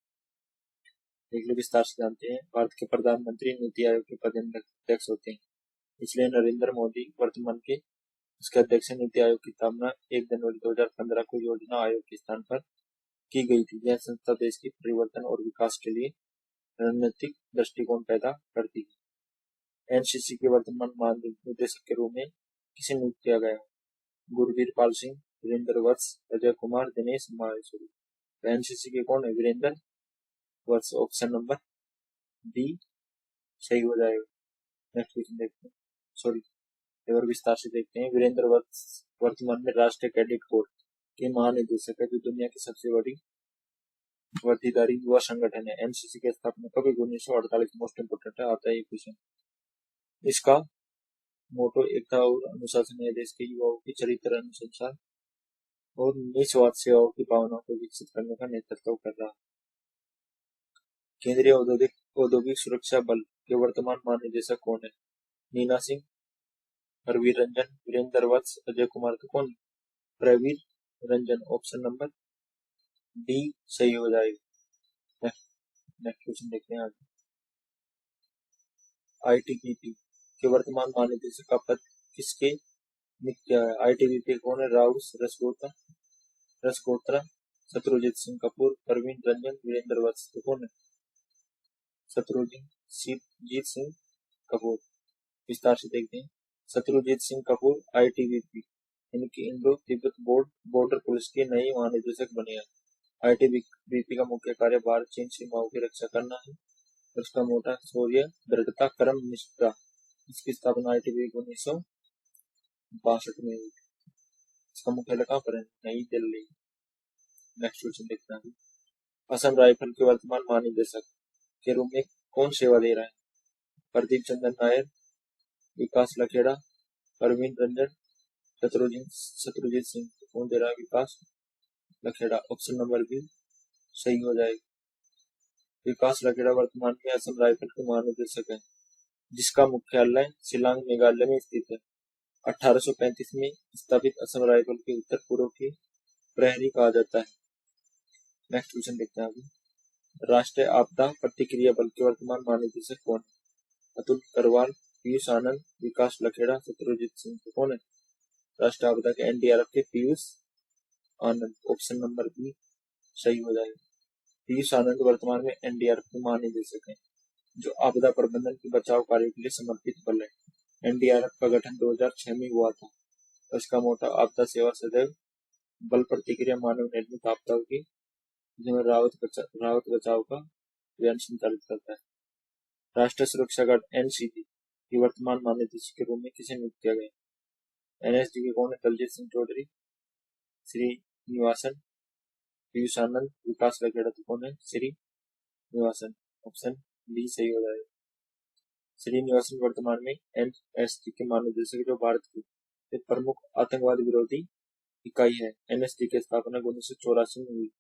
देख लो, विस्तार से जानते हैं। भारत के प्रधानमंत्री नीति आयोग के पदेन अध्यक्ष होते हैं, इसलिए नरेंद्र मोदी वर्तमान के इसके अध्यक्ष हैं। नीति आयोग की स्थापना 1 जनवरी 2015 को योजना आयोग के स्थान पर की गई थी। यह संस्था देश की परिवर्तन और विकास के लिए रणनीतिक दृष्टिकोण पैदा करती है। NCC के वर्तमान महानिदेशक के रूप में किसे नियुक्त किया गया? गुरवीर पाल सिंह, वीरेंद्र वत्स, अजय कुमार, दिनेश माहेश्वरी। NCC के कौन है? वीरेंद्र वत्स। ऑप्शन नंबर बी सही हो जाएगा। नेक्स्ट क्वेश्चन देखते हैं, सॉरी और विस्तार से देखते हैं। वीरेंद्र वत्स वर्तमान में राष्ट्रीय कैडेट कोर के महानिदेशक है, जो दुनिया की सबसे बड़ी वर्दीधारी युवा संगठन है। NCC की स्थापना कब? 1948। मोस्ट इंपोर्टेंट है, आता है ये क्वेश्चन। इसका मोटो एकता और अनुशासन है। देश के युवाओं की चरित्र अनुशासन और निस्वार्थ सेवाओं की भावना को विकसित करने का नेतृत्व कर रहा है। केंद्रीय औद्योगिक सुरक्षा बल के वर्तमान महानिदेशक कौन है? नीना सिंह, प्रवीर रंजन, वीरेंद्र वत्स, अजय कुमार। तो कौन? Pravir Ranjan. Option number D सही हो जाएगा। नेक्स्ट क्वेश्चन देखते हैं आगे। ITBP के वर्तमान महानिदेशक का पद किसके नियुक्त किया है? ITBP कौन है? राउस रसगोत्रा, शत्रुजीत सिंह कपूर, प्रवीण रंजन, वीरेंद्र वत्स। तो कौन है? शत्रुजीत सिंह कपूर। विस्तार से देखते हैं। शत्रुजीत सिंह कपूर ITBP इनकी इंडो तिब्बत बॉर्डर पुलिस के नए महानिदेशक बने हैं। ITBP का मुख्य कार्य भारत चीन सीमाओं की रक्षा करना है। उसका मोटा शौर्य, दृढ़ता, कर्म निष्ठा। इसकी स्थापना ITBP को 1962 में हुई। इसका मुख्यालय कहाँ पर है? नई दिल्ली। नेक्स्ट क्वेश्चन देखते हैं। असम राइफल के वर्तमान महानिदेशक के रूप में कौन सेवा दे रहा है? प्रदीप चंद्र नायर, विकास लखेड़ा, प्रवीण रंजन, शत्रुजीत सिंह। कौन दे रहा है? विकास लखेड़ा। ऑप्शन नंबर बी सही हो जाएगा। विकास लखेड़ा वर्तमान में असम राइफल के महानिदेशक है, जिसका मुख्यालय शिलांग मेघालय में स्थित है। 1835 में स्थापित असम राइफल के उत्तर पूर्व के प्रहरी कहा जाता है। नेक्स्ट क्वेश्चन देखते हैं आगे। राष्ट्रीय आपदा प्रतिक्रिया बल के वर्तमान महानिदेशक कौन है? अतुल करवाल, पीयूष आनंद, विकास लखेड़ा, शत्रुजीत सिंह। कौन है? राष्ट्रीय आपदा के NDRF के पीयूष आनंद। ऑप्शन नंबर बी सही हो जाएगा। पीयूष आनंद वर्तमान में NDRF के महानिदेशक हैं, जो आपदा प्रबंधन के बचाव कार्यों के लिए समर्पित बल है। NDRF का गठन 2006 में हुआ था। इसका मोटा आपदा सेवा सदैव बल प्रतिक्रिया मानव निर्मित आपदाओं की जिसमें राहत बचाव का अभियान संचालित करता है। राष्ट्रीय सुरक्षा गार्ड NCG की वर्तमान महानिदेशक के रूप में किसे नियुक्त किया गया? NSG के कौन है? दलजीत सिंह चौधरी, श्रीनिवासन, पीयूष आनंद, विकास लखेड़ा। तो कौन है? श्रीनिवासन। ऑप्शन बी सही हो जाएगा। श्रीनिवासन वर्तमान में NSG के महानिदेशक, जो भारत की प्रमुख आतंकवाद विरोधी इकाई है। NSG की स्थापना 1984 में हुई।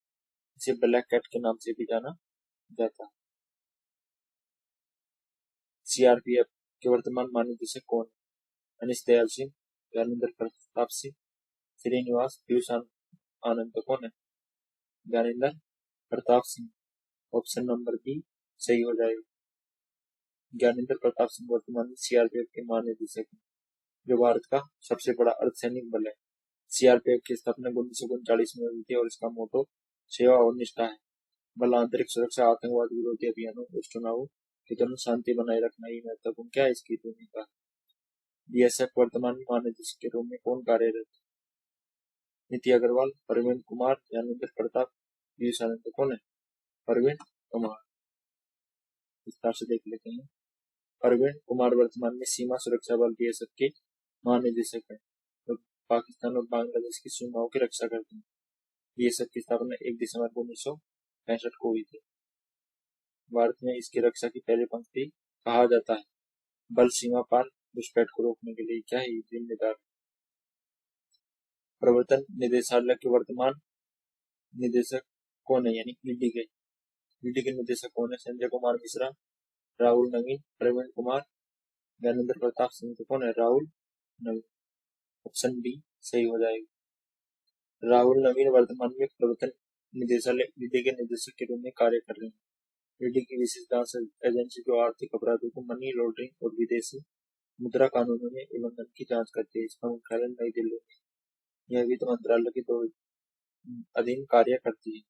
इसे ब्लैक कैट के नाम से भी जाना जाता है। CRPF के वर्तमान महानिदेशक कौन है? अनिश दयाल सिंह, ज्ञानेंद्र प्रताप सिंह, श्रीनिवास, पीयूष आनंद। तो कौन है? Gyanendra Pratap Singh. Option number B सही हो जाएगा। ज्ञानेंद्र प्रताप सिंह वर्तमान में सीआरपीएफ के महानिदेशक हैं, जो भारत का सबसे बड़ा अर्धसैनिक बल है। सीआरपीएफ की स्थापना 1939 में हुई थी और इसका मोटो सेवा और निष्ठा है। बल आंतरिक सुरक्षा, आतंकवाद विरोधी अभियानों और चुनावों के दौरान शांति बनाए रखना ही महत्वपूर्ण क्या है इसकी भूमिका। बीएसएफ वर्तमान में महानिदेशक के रूप में कौन कार्यरत है? नीति अग्रवाल, परवीन कुमार, ज्ञानेंद्र प्रताप, पीयूष आनंद। कौन है? परवीन कुमार। विस्तार से देख लेते हैं। परवीन कुमार वर्तमान में सीमा सुरक्षा बल बीएसएफ के महानिदेशक है, तो पाकिस्तान और बांग्लादेश की सीमाओं की रक्षा करते हैं। बीएसएफ की स्थापना 1 दिसंबर 1965 को हुई थी। भारत में इसकी रक्षा की पहली पंक्ति कहा जाता है। बल सीमा पार घुसपैठ को रोकने के लिए क्या है जिम्मेदार। प्रवर्तन निदेशालय के वर्तमान निदेशक कौन है, यानी ईडी के निदेशक कौन है? संजय कुमार मिश्रा, राहुल नवीन, प्रवीण कुमार, ज्ञानेंद्र प्रताप सिंह। तो कौन है? राहुल नवीन। ऑप्शन बी सही हो जाएगा। राहुल नवीन वर्तमान में प्रवर्तन निदेशालय ईडी के निदेशक के रूप में कार्य कर रहे हैं। ईडी की विशेष जांच एजेंसी जो आर्थिक अपराधों को मनी लॉन्ड्रिंग और विदेशी मुद्रा कानूनों में उल्लंघन की जांच करती है। इसका मुख्यालय नई दिल्ली में। यह वित्त मंत्रालय के अधीन कार्य करती है।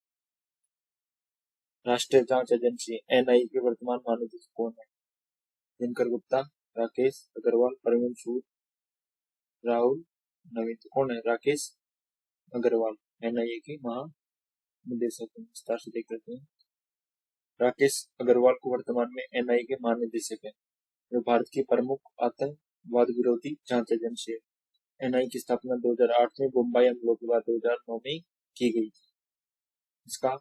राष्ट्रीय जांच एजेंसी एनआईए के वर्तमान महानिदेशक कौन है? दिनकर गुप्ता, राकेश अग्रवाल, परवीन सूद, राहुल नवीन। कौन है? राकेश अग्रवाल एनआईए के महानिदेशक। विस्तार से देख लेते हैं। राकेश अग्रवाल को वर्तमान में एनआईए के महानिदेशक है, जो भारत की प्रमुख आतंकवाद विरोधी जांच एजेंसी है। एनआईए की स्थापना 2008 में मुंबई हमलों के बाद 2009 में की गई थी। इसका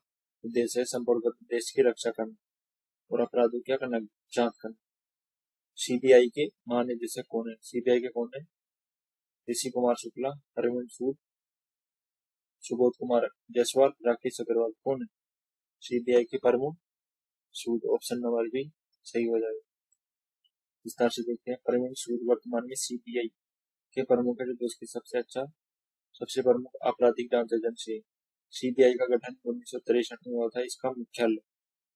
उद्देश्य है संपूर्ण देश की रक्षा करना और अपराधों क्या करना, जांच करना। सीबीआई के महानिदेशक कौन है? सीबीआई के कौन है? ऋषि कुमार शुक्ला, परवीन सूद, सुबोध कुमार जायसवाल, राकेश अग्रवाल। कौन है? सीबीआई के प्रमुख सूद। ऑप्शन नंबर बी सही हो जाएगा। विस्तार से देखते हैं। परवीन सूद वर्तमान में सीबीआई के प्रमुख है, जो देश की सबसे प्रमुख आपराधिक जांच एजेंसी है। सीबीआई का गठन 1963 में हुआ था। इसका मुख्यालय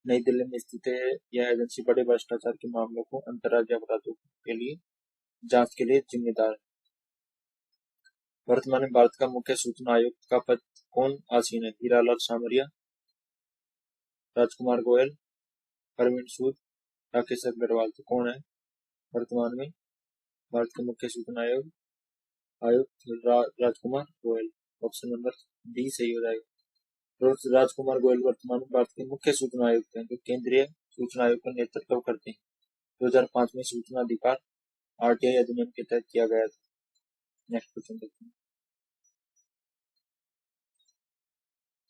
नई दिल्ली में स्थित है। यह एजेंसी बड़े भ्रष्टाचार के मामलों को अंतर्राज्यीय अपराधों के लिए जांच के लिए जिम्मेदार है। वर्तमान में भारत का मुख्य सूचना आयुक्त का पद कौन आसीन है? हीरालाल सामरिया, राजकुमार गोयल, परवीन सूद, राकेश अग्रवाल। तो कौन है वर्तमान में भारत के मुख्य सूचना आयुक्त? राजकुमार गोयल। ऑप्शन नंबर डी सही हो जाएगा। राजकुमार गोयल वर्तमान में भारत के मुख्य सूचना आयुक्त हैं, जो केंद्रीय सूचना आयोग का नेतृत्व करते हैं। 2005 में सूचना अधिकार आरटीआई अधिनियम के तहत किया गया था। नेक्स्ट क्वेश्चन देखते हैं।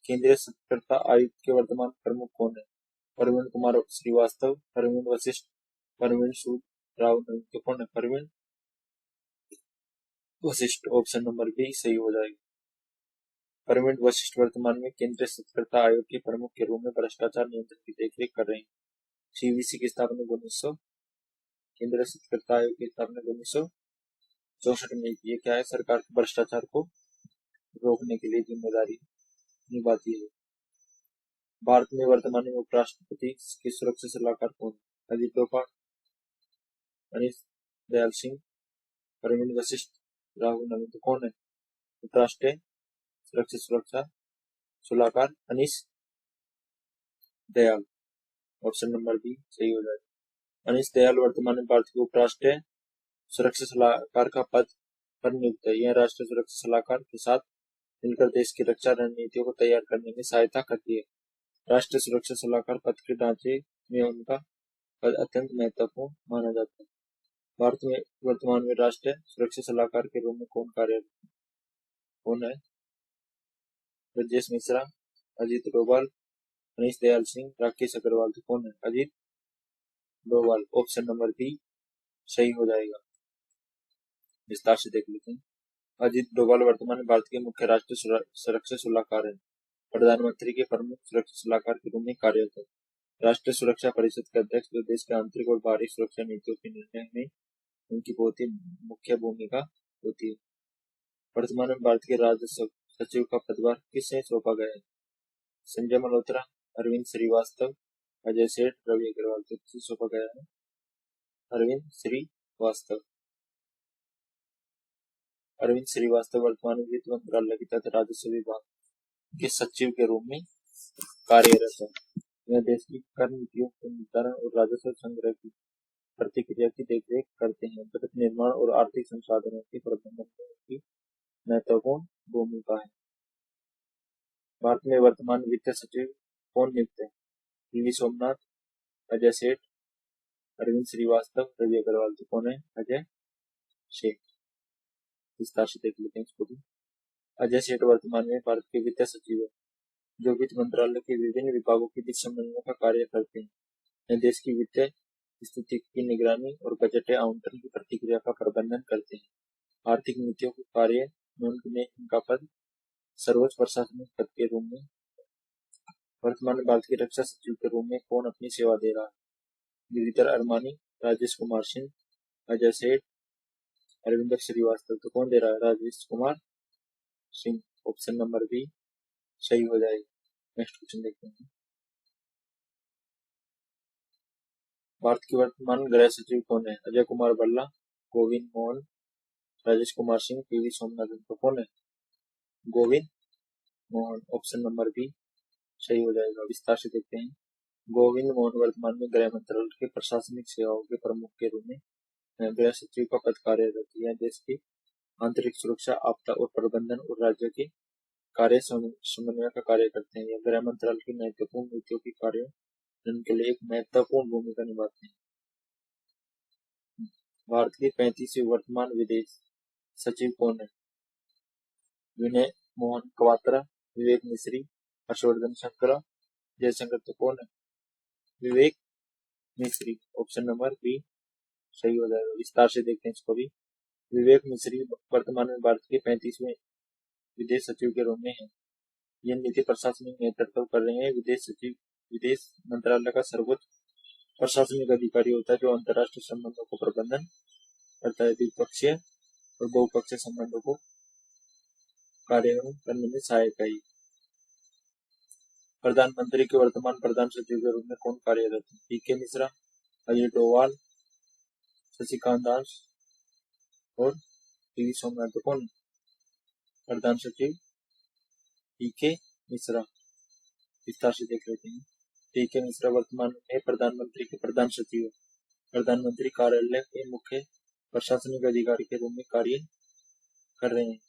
केंद्रीय सतर्कता आयुक्त के वर्तमान प्रमुख कौन है? परवीन कुमार श्रीवास्तव, परवीन वशिष्ठ, परवीन सूद, राहुल नवीन। तो कौन है? Parveen Vashishtha. Option number B सही हो जाएगा। परवीन वशिष्ठ वर्तमान में केंद्रीय सतर्कता आयोग के प्रमुख के रूप में भ्रष्टाचार नियंत्रण की देखरेख कर रहे हैं। सीवीसी की स्थापना 1900 केंद्रीय सतर्कता आयोग की स्थापना 1964 में की है। क्या है? सरकार के भ्रष्टाचार को रोकने के लिए जिम्मेदारी निभाती है। भारत में वर्तमान में उपराष्ट्रपति की सुरक्षा सलाहकार कौन है? अजित डोभाल, अनिल दयाल सिंह, परवीन वशिष्ठ, राहुल नवीन। तो कौन है उपराष्ट्रीय सुरक्षा सलाहकार? अनिश दयाल। ऑप्शन नंबर बी सही हो जाएगा। अनिश दयाल वर्तमान में भारत के उपराष्ट्रीय सुरक्षा सलाहकार का पद पर नियुक्त है। यह राष्ट्रीय सुरक्षा सलाहकार के साथ मिलकर देश की रक्षा रणनीतियों को तैयार करने में सहायता करती है। राष्ट्रीय सुरक्षा सलाहकार पद के ढांचे में उनका पद अत्यंत महत्वपूर्ण माना जाता है। भारत में वर्तमान में राष्ट्रीय सुरक्षा सलाहकार के रूप में कौन कार्यरत है? कौन है? ब्रजेश मिश्रा, अजीत डोभाल, अनिश दयाल सिंह, राकेश अग्रवाल। तो कौन है? Ajit Doval. Option number B सही हो जाएगा। विस्तार से देख लेते हैं। अजीत डोभाल वर्तमान में भारत के मुख्य राष्ट्रीय सुरक्षा सलाहकार है। प्रधानमंत्री के प्रमुख सुरक्षा सलाहकार के रूप में कार्यरत है। राष्ट्रीय सुरक्षा परिषद के अध्यक्ष, जो देश के आंतरिक और बाहरी सुरक्षा नीतियों के निर्णय में उनकी बहुत ही मुख्य भूमिका होती है। वर्तमान में भारत के राजस्व सचिव का पदभार किसे सौंपा गया है? संजय मल्होत्रा, अरविंद श्रीवास्तव, अजय सेठ, रवि अग्रवाल। तो किसे सौंपा गया है? अरविंद श्रीवास्तव। अरविंद श्रीवास्तव वर्तमान में वित्त मंत्रालय के तहत राजस्व विभाग के सचिव के रूप में कार्यरत है। यह देश की कर नीतियों के निर्धारण और राजस्व संग्रह की प्रतिक्रिया की देखरेख करते हैं। बजट निर्माण और आर्थिक संसाधनों के प्रबंधन में उनकी महत्वपूर्ण भूमिका है। भारत में वर्तमान वित्त सचिव कौन नियुक्त है? पीवी सोमनाथ, अजय सेठ, अरविंद श्रीवास्तव, रवि अग्रवाल। तो कौन है? अजय सेठ। विस्तार से देख लेते हैं इसको भी। अजय सेठ वर्तमान में भारत के वित्त सचिव है, जो वित्त मंत्रालय के विभिन्न विभागों के बीच समन्वय का कार्य करते हैं। यह देश की वित्तीय स्थिति की निगरानी और बजट आवंटन की प्रतिक्रिया का प्रबंधन करते हैं। आर्थिक नीतियों के कार्य में इनका पद सर्वोच्च प्रशासनिक पद के रूप में। वर्तमान में भारत के रक्षा सचिव के रूप में कौन अपनी सेवा दे रहा है? गिरिधर अरमानी, राजेश कुमार सिंह, अजय सेठ, अरविंद श्रीवास्तव। तो कौन दे रहा है? Rajesh Kumar Singh. Option number B सही हो जाएगा। नेक्स्ट क्वेश्चन देखते हैं। भारत के वर्तमान गृह सचिव कौन है? अजय कुमार भल्ला, गोविंद मोहन, राजेश कुमार सिंह, पीवी सोमनाथ। तो कौन है? Govind Mohan. Option number B सही हो जाएगा। विस्तार से देखते हैं। गोविंद मोहन वर्तमान में गृह मंत्रालय के प्रशासनिक सेवाओं के प्रमुख के रूप में गृह सचिव का पद कार्यरत है। देश की आंतरिक सुरक्षा, आपदा और प्रबंधन और राज्य के कार्य समन्वय का कार्य करते हैं। यह गृह मंत्रालय की महत्वपूर्ण नीतियों की कार्यान्वयन के लिए एक महत्वपूर्ण भूमिका निभाते हैं। भारत के 35वें वर्तमान विदेश सचिव कौन है? विनय मोहन क्वात्रा, विवेक मिश्री, हर्षवर्धन श्रृंगला, जयशंकर। तो कौन है? विवेक मिश्री। ऑप्शन नंबर बी सही हो जाएगा। विस्तार से देखते हैं इसको भी। विवेक मिश्री वर्तमान में भारत के 35वें विदेश सचिव के रूप में है। यह नीति प्रशासनिक नेतृत्व कर रहे हैं। विदेश सचिव विदेश मंत्रालय का सर्वोच्च प्रशासनिक अधिकारी होता है, जो अंतर्राष्ट्रीय संबंधों को प्रबंधन करता है। द्विपक्षीय और बहुपक्षीय संबंधों को कार्यान्वयन करने में सहायक है। प्रधानमंत्री के वर्तमान प्रधान सचिव के रूप में कौन कार्यरत है? पीके मिश्रा, अजीत डोवाल, शशिकांत दास और पीवी सोमनाथ। तो कौन प्रधान सचिव? पीके मिश्रा। विस्तार से देख लेते हैं। पीके मिश्रा वर्तमान में प्रधानमंत्री के प्रधान सचिव है। प्रधानमंत्री कार्यालय के मुख्य प्रशासनिक अधिकारी के रूप में कार्य कर रहे हैं।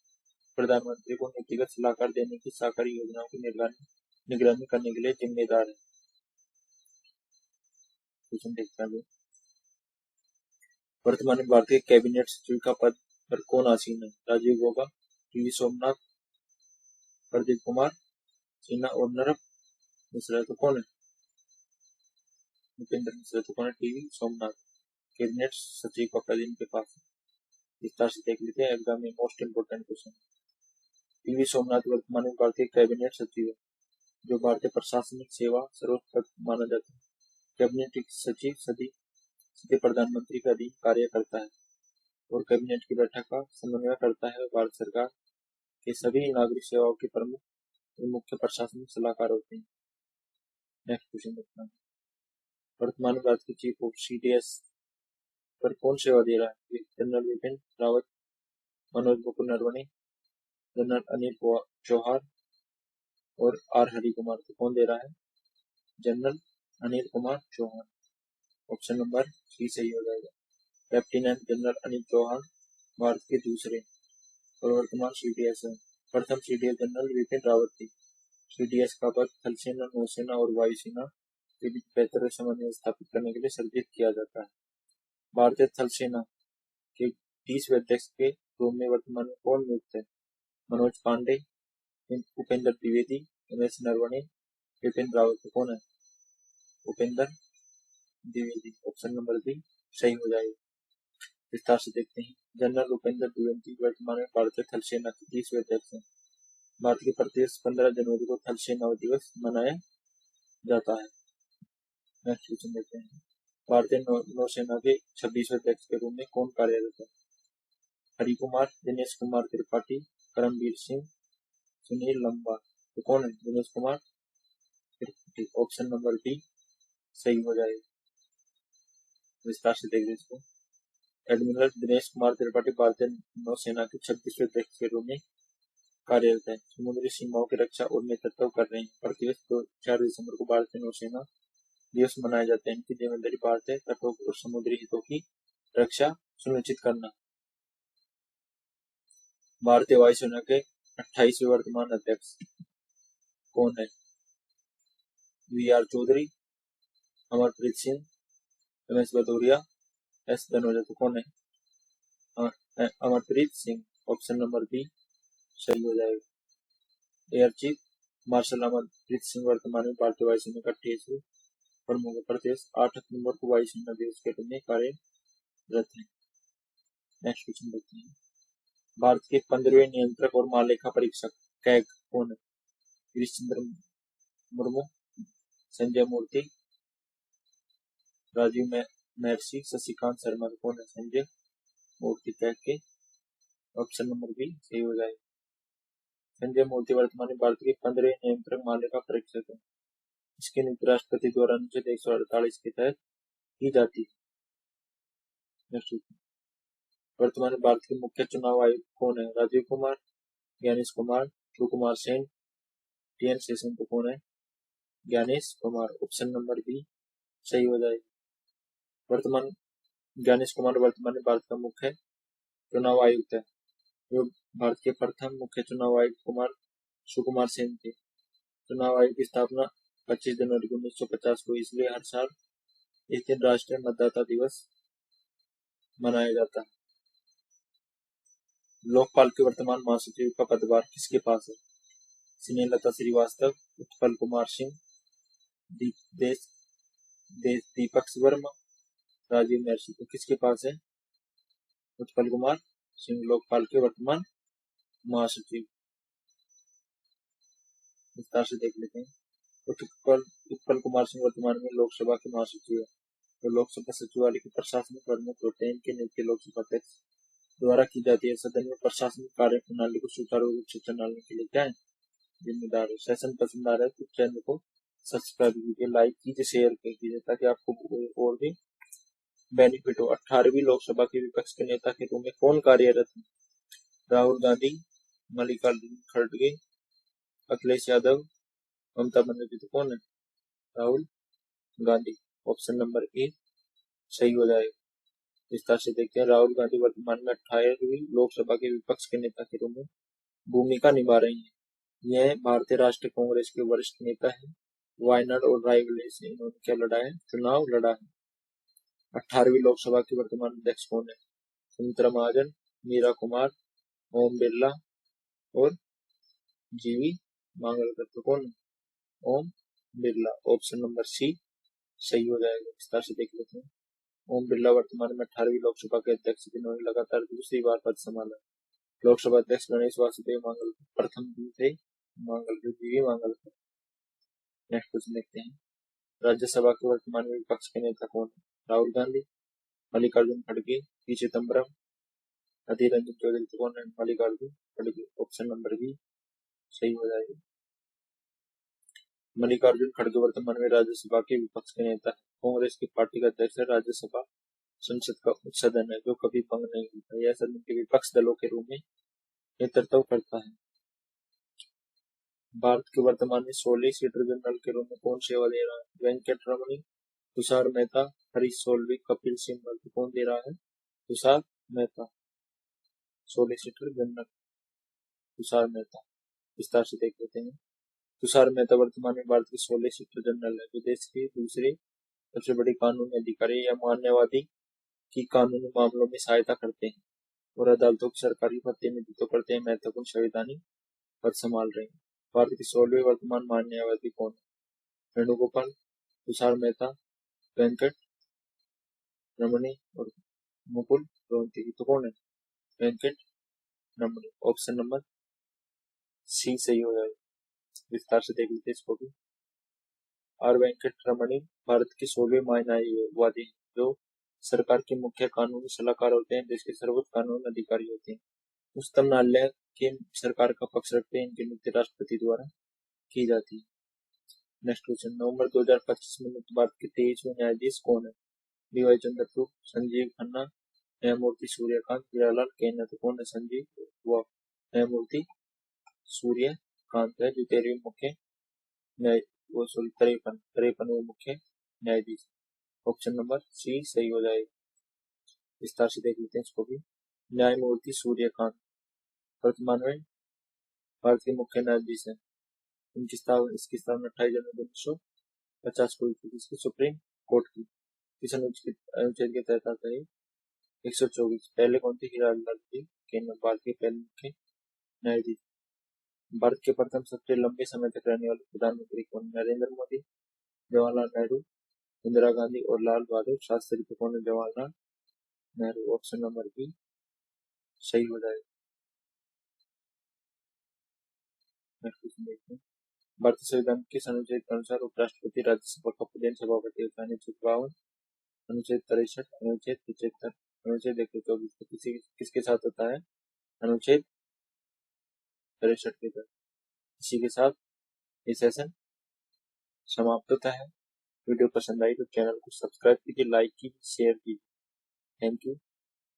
प्रधानमंत्री को नीतिगत सलाहकार देने की सरकारी योजनाओं की निगरानी करने के लिए जिम्मेदार है। वर्तमान में भारतीय कैबिनेट सचिव का पद पर कौन आसीन है? राजीव गौबा, पीवी सोमनाथ, प्रदीप कुमार सिन्हा और नरक मिश्रा। तो कौन है? भूपेंद्र मिश्रा। तो कौन है? पीवी सोमनाथ। कैबिनेट सचिव का पद इनके पास है। विस्तार से देख लेते हैं। एग्जाम में most important question. PV Somnath वर्तमान में भारतीय कैबिनेट सचिव है, जो भारतीय प्रशासनिक सेवा सर्वोच्च पद माना जाता है। कैबिनेट सचिव सीधे प्रधानमंत्री के अधीन कार्य करता है और कैबिनेट की बैठक का समन्वय करता है। भारत सरकार के सभी नागरिक सेवाओं के प्रमुख और मुख्य प्रशासनिक सलाहकार होते हैं। नेक्स्ट क्वेश्चन देखते हैं। वर्तमान में भारत के चीफ ऑफ सीडीएस पर कौन सेवा दे रहा है? जनरल विपिन रावत, मनोज मुकुंद नरवणे, जनरल अनिल चौहान और आर हरि कुमार। को कौन दे रहा है? General Anil Kumar Chauhan. Option number C सही हो जाएगा। लेफ्टिनेंट जनरल अनिल चौहान भारत के दूसरे और वर्तमान सीडीएस है। प्रथम सीडीएस जनरल विपिन रावत थी। सीडीएस का पद थल सेना, नौसेना और वायुसेना के बीच बेहतर समन्वय स्थापित करने के लिए सृजित किया जाता है। भारतीय थल सेना के 30वें अध्यक्ष के रूप में वर्तमान में कौन नियुक्त है? मनोज पांडे, उपेंद्र द्विवेदी, एमएस नरवणे, विपिन रावत। कौन है? Upendra Dwivedi. Option number B सही हो जाएगा। विस्तार से देखते हैं। जनरल उपेंद्र द्विवेदी वर्तमान में भारतीय थल सेना के 30वें अध्यक्ष हैं। भारत के प्रतिवर्ष 15 जनवरी को थल सेना दिवस मनाया जाता है। नेक्स्ट क्वेश्चन देखते हैं। भारतीय नौसेना के 26वें अध्यक्ष के रूप में कौन कार्यरत है? हरि कुमार, दिनेश कुमार त्रिपाठी, करमबीर सिंह, सुनील लंबा। तो कौन है? Dinesh Kumar Tripathi. Option number B सही हो जाएगा। विस्तार से देख इसको। एडमिरल दिनेश कुमार त्रिपाठी भारतीय नौसेना के 26वें अध्यक्ष के रूप में कार्यरत है। समुद्री सीमाओं की रक्षा और नेतृत्व कर रहे हैं। प्रतिवर्ष 4 दिसंबर को भारतीय नौसेना दिवस मनाए जाते हैं। इनकी जिम्मेदारी भारतीय तटों और समुद्री हितों की रक्षा सुनिश्चित करना। भारतीय वायुसेना के 28वें वर्तमान अध्यक्ष कौन है? वी.आर. चौधरी, अमरप्रीत सिंह, रमेश भदौरिया, एस धनोजा। तो कौन है? Amarpreet Singh. Option number B सही हो जाएगा। Air chief marshal Amarpreet Singh वर्तमान में भारतीय वायुसेना का 28वें प्रमुख है। प्रतिवर्ष 8 अक्टूबर को वायुसेना दिवस के रूप में कार्यरत है। नेक्स्ट क्वेश्चन देखते हैं। भारत के 15वें नियंत्रक और महालेखा परीक्षक कैग कौन है? गिरीश चंद्र मुर्मू, संजय मूर्ति, राजीव महर्षि, शशिकांत शर्मा। कौन है? संजय मूर्ति कैग के। ऑप्शन नंबर बी सही हो जाएगा। संजय मूर्ति वर्तमान में भारत के 15वें नियंत्रक महालेखा परीक्षक है। इसकी नियुक्ति राष्ट्रपति द्वारा अनुच्छेद 148 के तहत की जाती है। वर्तमान में भारत के मुख्य चुनाव आयुक्त कौन है? राजीव कुमार, ज्ञानेश कुमार, सुकुमार सेन, टी.एन. शेषन। तो कौन है? Gyanesh Kumar. Option number B सही हो जाएगा। ज्ञानेश कुमार वर्तमान में भारत का मुख्य चुनाव आयुक्त है। जो भारत के प्रथम मुख्य चुनाव आयुक्त कुमार सुकुमार सेन थे। चुनाव आयोग की स्थापना 25 जनवरी 1950 को, इसलिए हर साल इस दिन राष्ट्रीय मतदाता दिवस मनाया जाता है। लोकपाल के वर्तमान महासचिव का पदभार किसके पास है? स्नेहलता श्रीवास्तव, उत्पल कुमार सिंह, दीपक वर्मा, राजीव महर्षि। तो किसके पास है? उत्पल कुमार सिंह लोकपाल के वर्तमान महासचिव। विस्तार से देख लेते हैं। उत्पल कुमार सिंह वर्तमान में लोकसभा के महासचिव है। तो लोकसभा सचिवालय के प्रशासनिक प्रमुख होते हैं। इनकी नियुक्ति लोकसभा अध्यक्ष द्वारा की जाती है। सदन में प्रशासनिक कार्य प्रणाली को सुचारू रूप से चलाने के लिए क्या है? जिम्मेदार है। सेशन पसंद आ रहा है तो चैनल को सब्सक्राइब कीजिए, लाइक कीजिए, शेयर कीजिए ताकि आपको और भी बेनिफिट हो। 18वीं लोकसभा के विपक्ष के नेता के रूप में कौन कार्यरत है? राहुल गांधी, मल्लिकार्जुन खड़गे, अखिलेश यादव, ममता बनर्जी। तो कौन है? Rahul Gandhi. Option number A सही हो जाएगा। विस्तार से देखते हैं। राहुल गांधी वर्तमान में 18वीं लोकसभा के विपक्ष के नेता के रूप में भूमिका निभा रही है। यह भारतीय राष्ट्रीय कांग्रेस के वरिष्ठ नेता है। वायनाड और रायबरेली से इन्होंने क्या लड़ा है? चुनाव लड़ा है। 18वीं लोकसभा के वर्तमान अध्यक्ष कौन है? सुमित्रा महाजन, मीरा कुमार, ओम बिरला और जीवी मांगलकर। तो कौन है? Om Birla. Option number C सही हो जाएगा। विस्तार से देख लेते हैं। ओम बिरला वर्तमान में 18वीं लोकसभा के अध्यक्ष, जिन्होंने लगातार दूसरी बार पद संभाला। लोकसभा अध्यक्ष गणेश वासुदेव मांगलकर प्रथम थे। जीवी मांगलकर। नेक्स्ट क्वेश्चन देखते हैं। राज्यसभा के वर्तमान में विपक्ष के नेता कौन है? राहुल गांधी, मल्लिकार्जुन खड़गे, पी चिदम्बरम, अधीर रंजन चौधरी। तो कौन है? मल्लिकार्जुन खड़गे। ऑप्शन नंबर बी सही हो जाएगा। मल्लिकार्जुन खड़गे वर्तमान में राज्यसभा के विपक्ष के नेता है। कांग्रेस की पार्टी का अध्यक्ष है। राज्यसभा संसद का उच्च सदन है जो कभी भंग नहीं होता। यह सदन के विपक्ष दलों के रूप में नेतृत्व करता है। भारत के वर्तमान में सॉलिसिटर जनरल के रूप में कौन सेवा दे रहा है? वेंकट रमणी, तुषार मेहता, हरीश सोलवी, कपिल सिब्बल। कौन दे रहा है? तुषार मेहता। Solicitor general Tushar Mehta. विस्तार से देख लेते हैं। तुषार मेहता वर्तमान में भारत के सॉलिसिटर जनरल है, जो देश के दूसरे सबसे बड़े कानूनी अधिकारी या मान्यवादी की कानूनी मामलों में सहायता करते हैं और अदालतों की सरकारी प्रतिनिधित्व करते हैं। महत्वपूर्ण संवैधानिक पद संभाल रहे हैं। भारत के 16वें वर्तमान मान्यवादी कौन है? वेणुगोपाल, तुषार मेहता, वेंकट रमणी और मुकुल रोहतगी। तो कौन है? वेंकट रमणी। ऑप्शन नंबर सी सही हो जाएगा। विस्तार से देख लेते इसको भी। आर वेंकट रमणी भारत के 16वें मान्यवादी हैं, जो सरकार के मुख्य कानूनी सलाहकार होते हैं। देश के सर्वोच्च कानूनी अधिकारी होते हैं। उच्चतम न्यायालय के सरकार का पक्ष रखते हैं। इनकी नियुक्ति राष्ट्रपति द्वारा की जाती है। Next question. नवंबर 2025 में भारत के 23वें न्यायाधीश कौन है? डी.वाई. चंद्रचूड़, संजीव खन्ना, न्यायमूर्ति सूर्यकांत, हीरालाल केना। तो कौन है संजीव वो न्यायमूर्ति सूर्यकांत है जो 13वें मुख्य न्याय वो सॉरी 53वें मुख्य न्यायाधीश। ऑप्शन नंबर सी सही हो जाएगा। विस्तार से देख लेते हैं इसको भी। न्यायमूर्ति सूर्यकांत वर्तमान में भारत के मुख्य न्यायाधीश हैं। इसकी स्थापना 28 जनवरी 1950 को हुई थी। इसकी सुप्रीम कोर्ट की किस अनुच्छेद के तहत आता है? 124। पहले कौन थे? हीरालाल जी केना, भारत के पहले मुख्य न्यायाधीश। भारत के प्रथम सबसे लंबे समय तक रहने वाले प्रधानमंत्री कौन? नरेंद्र मोदी, जवाहरलाल नेहरू, इंदिरा गांधी और लाल बहादुर शास्त्री। तो कौन है? Jawaharlal Nehru. Option number B सही हो जाएगा। भारतीय संविधान किस अनुच्छेद के अनुसार उपराष्ट्रपति राज्यसभा का प्रधान सभापति होता है? अनुच्छेद 52, अनुच्छेद 63, अनुच्छेद 75, अनुच्छेद 124। किसके साथ होता है? अनुच्छेद 63 के तहत। इसी के साथ ये सेशन समाप्त होता है। वीडियो पसंद आई तो चैनल को सब्सक्राइब कीजिए, लाइक कीजिए, शेयर कीजिए। थैंक यू,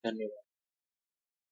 धन्यवाद।